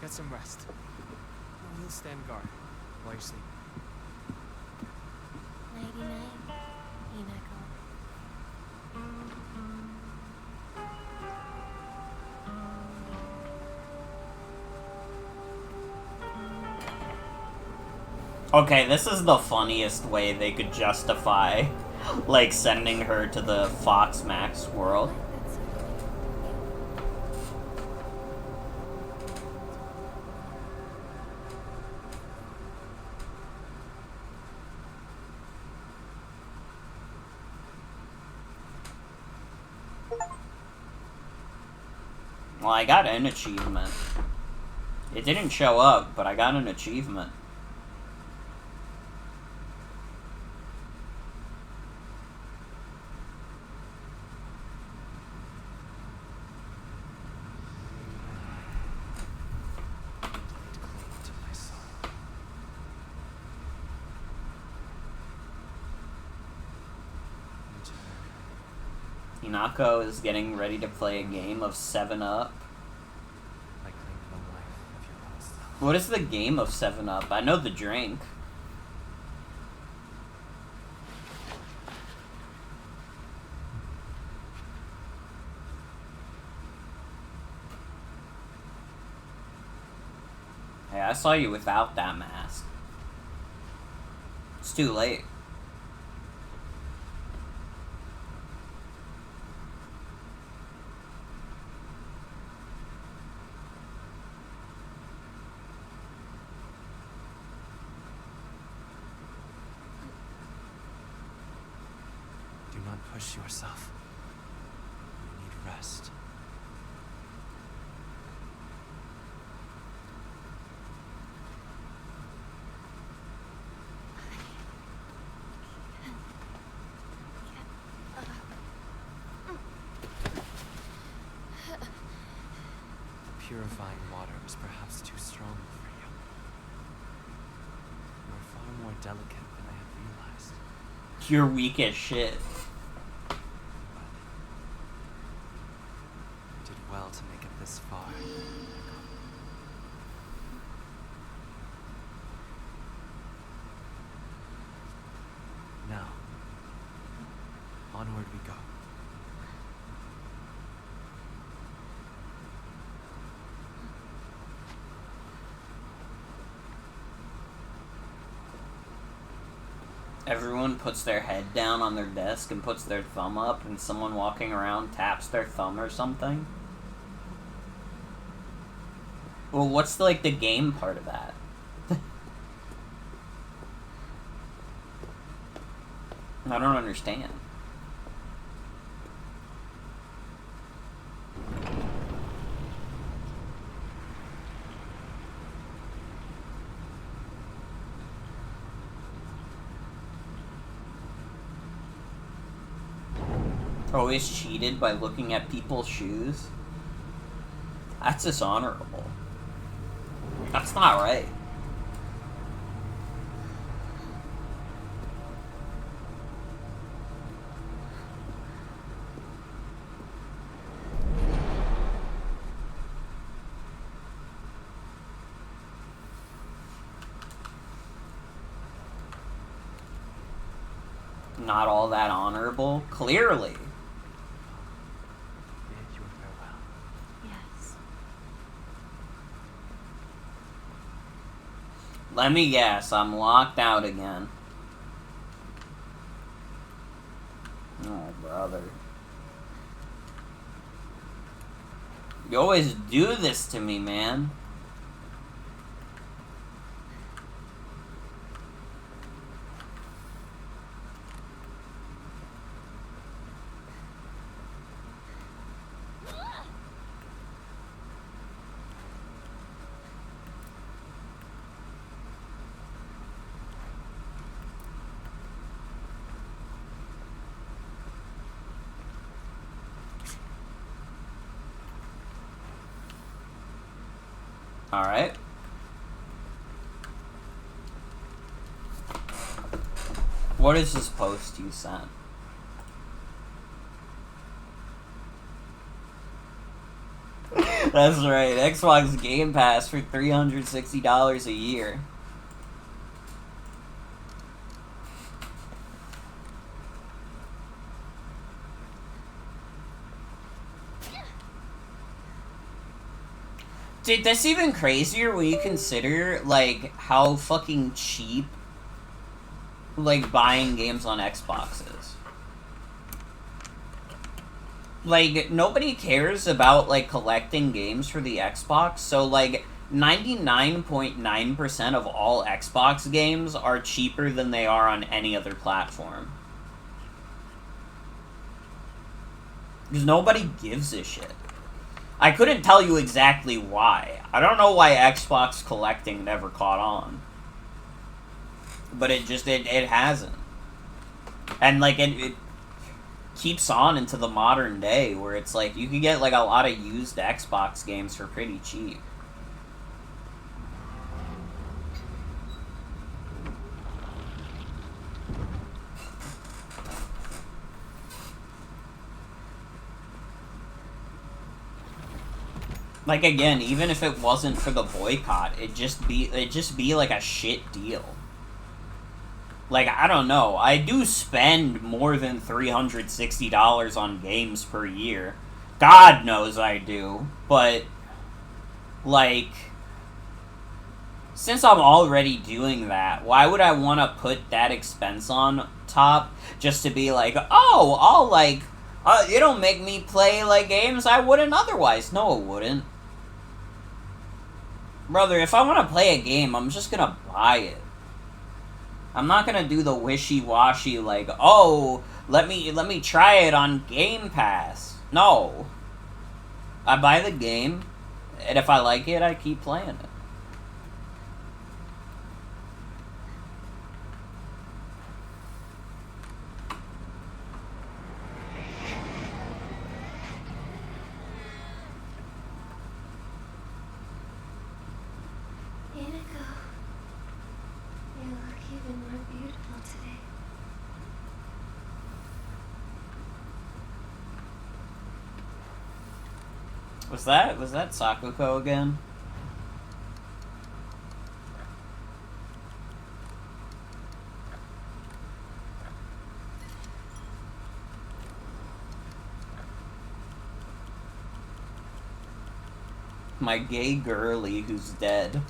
get some rest. We'll stand guard while you're sleeping. Nighty night, Hinako. Okay, this is the funniest way they could justify, like, sending her to the Fox Max world. That's so Well, I got an achievement. It didn't show up, but I got an achievement. Hinako is getting ready to play a game of 7-Up. What is the game of 7-Up? I know the drink. Hey, I saw you without that mask. It's too late. Do not push yourself. You need rest. Purifying water is perhaps too strong for you. You are far more delicate than I had realized. You're weak as shit. You did well to make it this far. Now, onward we go. Everyone puts their head down on their desk and puts their thumb up, and someone walking around taps their thumb or something. Well, what's like the game part of that? I don't understand. Always cheated by looking at people's shoes? That's dishonorable. That's not right. Not all that honorable? Clearly. Bid your farewell. Yes. Let me guess, I'm locked out again. Oh, brother. You always do this to me, man. Alright. What is this post you sent? That's right, Xbox Game Pass for $360 a year. Dude, that's even crazier when you consider, like, how fucking cheap, like, buying games on Xbox is. Like, nobody cares about, like, collecting games for the Xbox, so, like, 99.9% of all Xbox games are cheaper than they are on any other platform. Because nobody gives a shit. I couldn't tell you exactly why. I don't know why Xbox collecting never caught on. But it hasn't. And, like, it keeps on into the modern day, where it's like, you can get, like, a lot of used Xbox games for pretty cheap. Like, again, even if it wasn't for the boycott, it'd just be like a shit deal. Like, I don't know. I do spend more than $360 on games per year. God knows I do. But, like, since I'm already doing that, why would I want to put that expense on top just to be like, oh, I'll, like, it'll make me play, like, games I wouldn't otherwise. No, it wouldn't. Brother, if I want to play a game, I'm just gonna buy it. I'm not gonna do the wishy-washy, like, oh, let me try it on Game Pass. No. I buy the game, and if I like it, I keep playing it. Inako, you look even more beautiful today. Was that Sakuko again? My gay girly who's dead.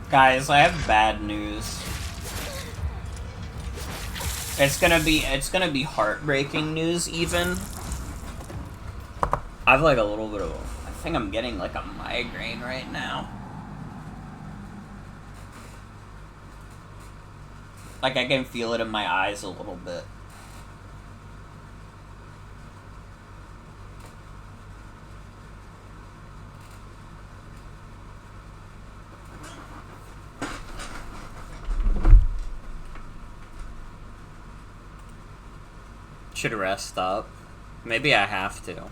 Guys, I have bad news. It's gonna be heartbreaking news, even. I have, like, a little bit of I think I'm getting, like, a migraine right now. Like, I can feel it in my eyes a little bit. Should rest up. Maybe I have to.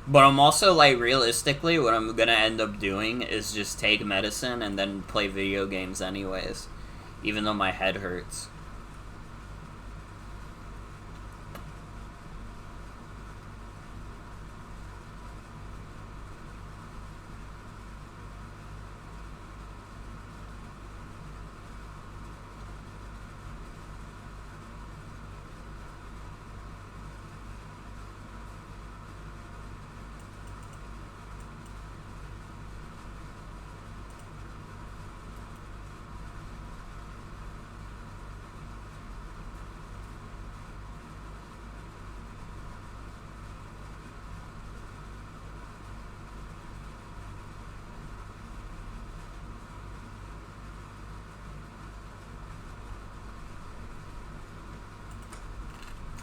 But I'm also, like, realistically, what I'm gonna end up doing is just take medicine and then play video games anyways. Even though my head hurts.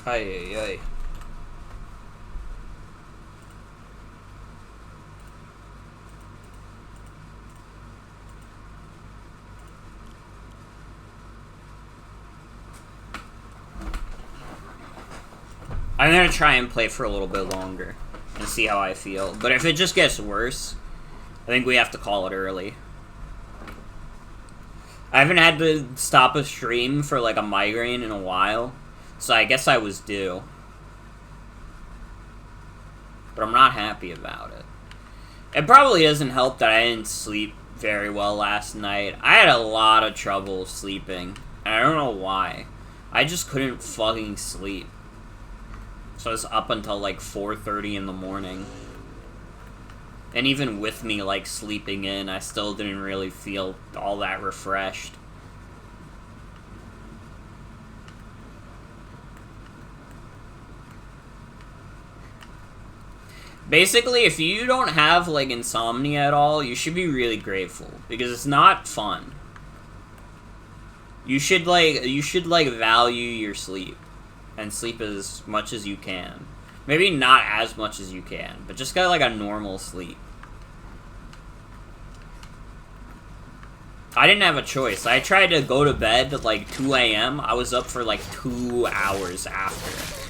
Ay, ay, ay. I'm gonna try and play for a little bit longer and see how I feel. But if it just gets worse, I think we have to call it early. I haven't had to stop a stream for like a migraine in a while, so I guess I was due. But I'm not happy about it. It probably doesn't help that I didn't sleep very well last night. I had a lot of trouble sleeping, and I don't know why. I just couldn't fucking sleep. So I was up until like 4:30 in the morning. And even with me like sleeping in, I still didn't really feel all that refreshed. Basically, if you don't have like insomnia at all, you should be really grateful because it's not fun. You should value your sleep. And sleep as much as you can. Maybe not as much as you can, but just get like a normal sleep. I didn't have a choice. I tried to go to bed at like 2 a.m. I was up for like 2 hours after.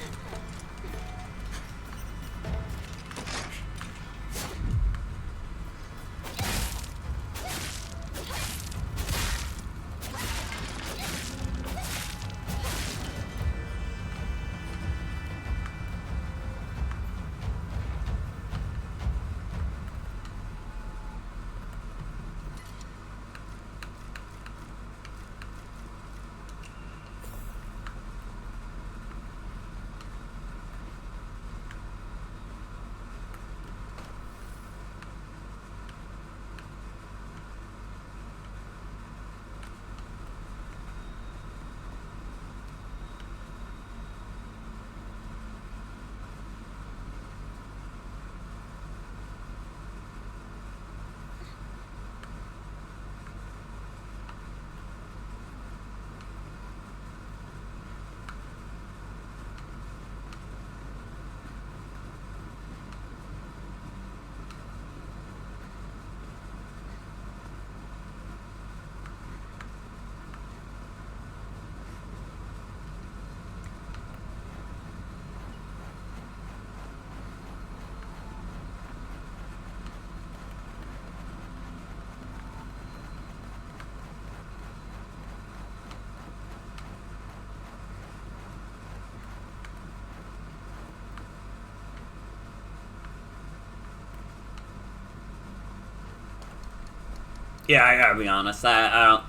Yeah, I gotta be honest. I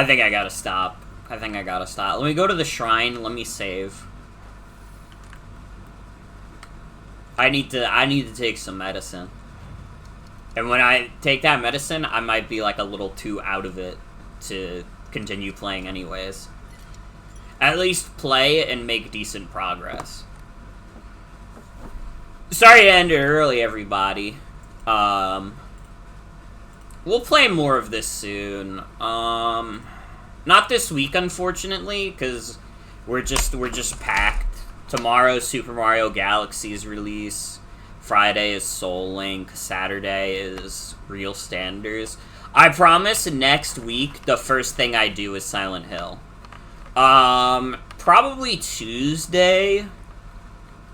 think I gotta stop. Let me go to the shrine. Let me save. I need to take some medicine. And when I take that medicine, I might be like a little too out of it to continue playing anyways. At least play and make decent progress. Sorry to end it early, everybody. We'll play more of this soon. Not this week, unfortunately, because we're just packed. Tomorrow's Super Mario Galaxy's release. Friday is Soul Link. Saturday is Real Standards. I promise next week the first thing I do is Silent Hill. Probably Tuesday.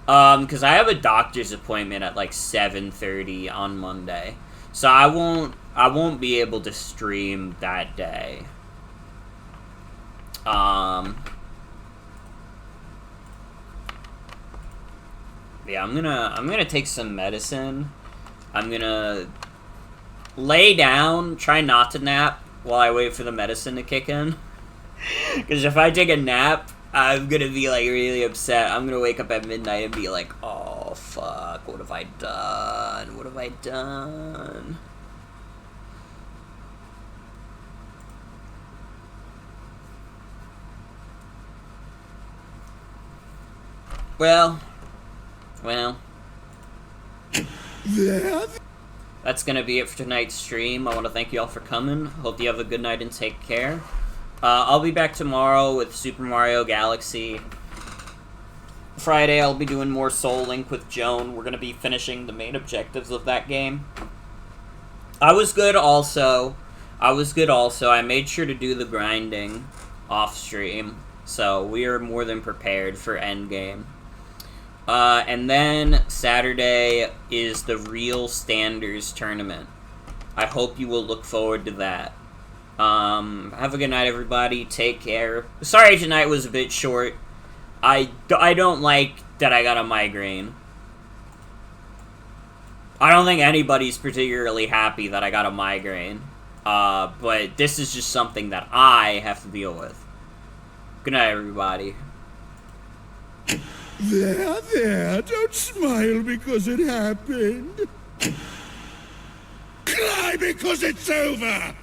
Because I have a doctor's appointment at like 7:30 on Monday. So I won't be able to stream that day. Yeah, I'm gonna take some medicine. I'm gonna lay down, try not to nap while I wait for the medicine to kick in. Because if I take a nap, I'm gonna be like really upset. I'm gonna wake up at midnight and be like, oh fuck, what have I done? What have I done? Well. That's gonna be it for tonight's stream. I want to thank you all for coming. Hope you have a good night and take care. I'll be back tomorrow with Super Mario Galaxy. Friday, I'll be doing more Soul Link with Joan. We're going to be finishing the main objectives of that game. I was good also. I made sure to do the grinding off stream. So we are more than prepared for endgame. And then Saturday is the Real Standards tournament. I hope you will look forward to that. Have a good night, everybody. Take care. Sorry tonight was a bit short. I don't like that I got a migraine. I don't think anybody's particularly happy that I got a migraine. But this is just something that I have to deal with. Good night, everybody. There, don't smile because it happened. Cry because it's over!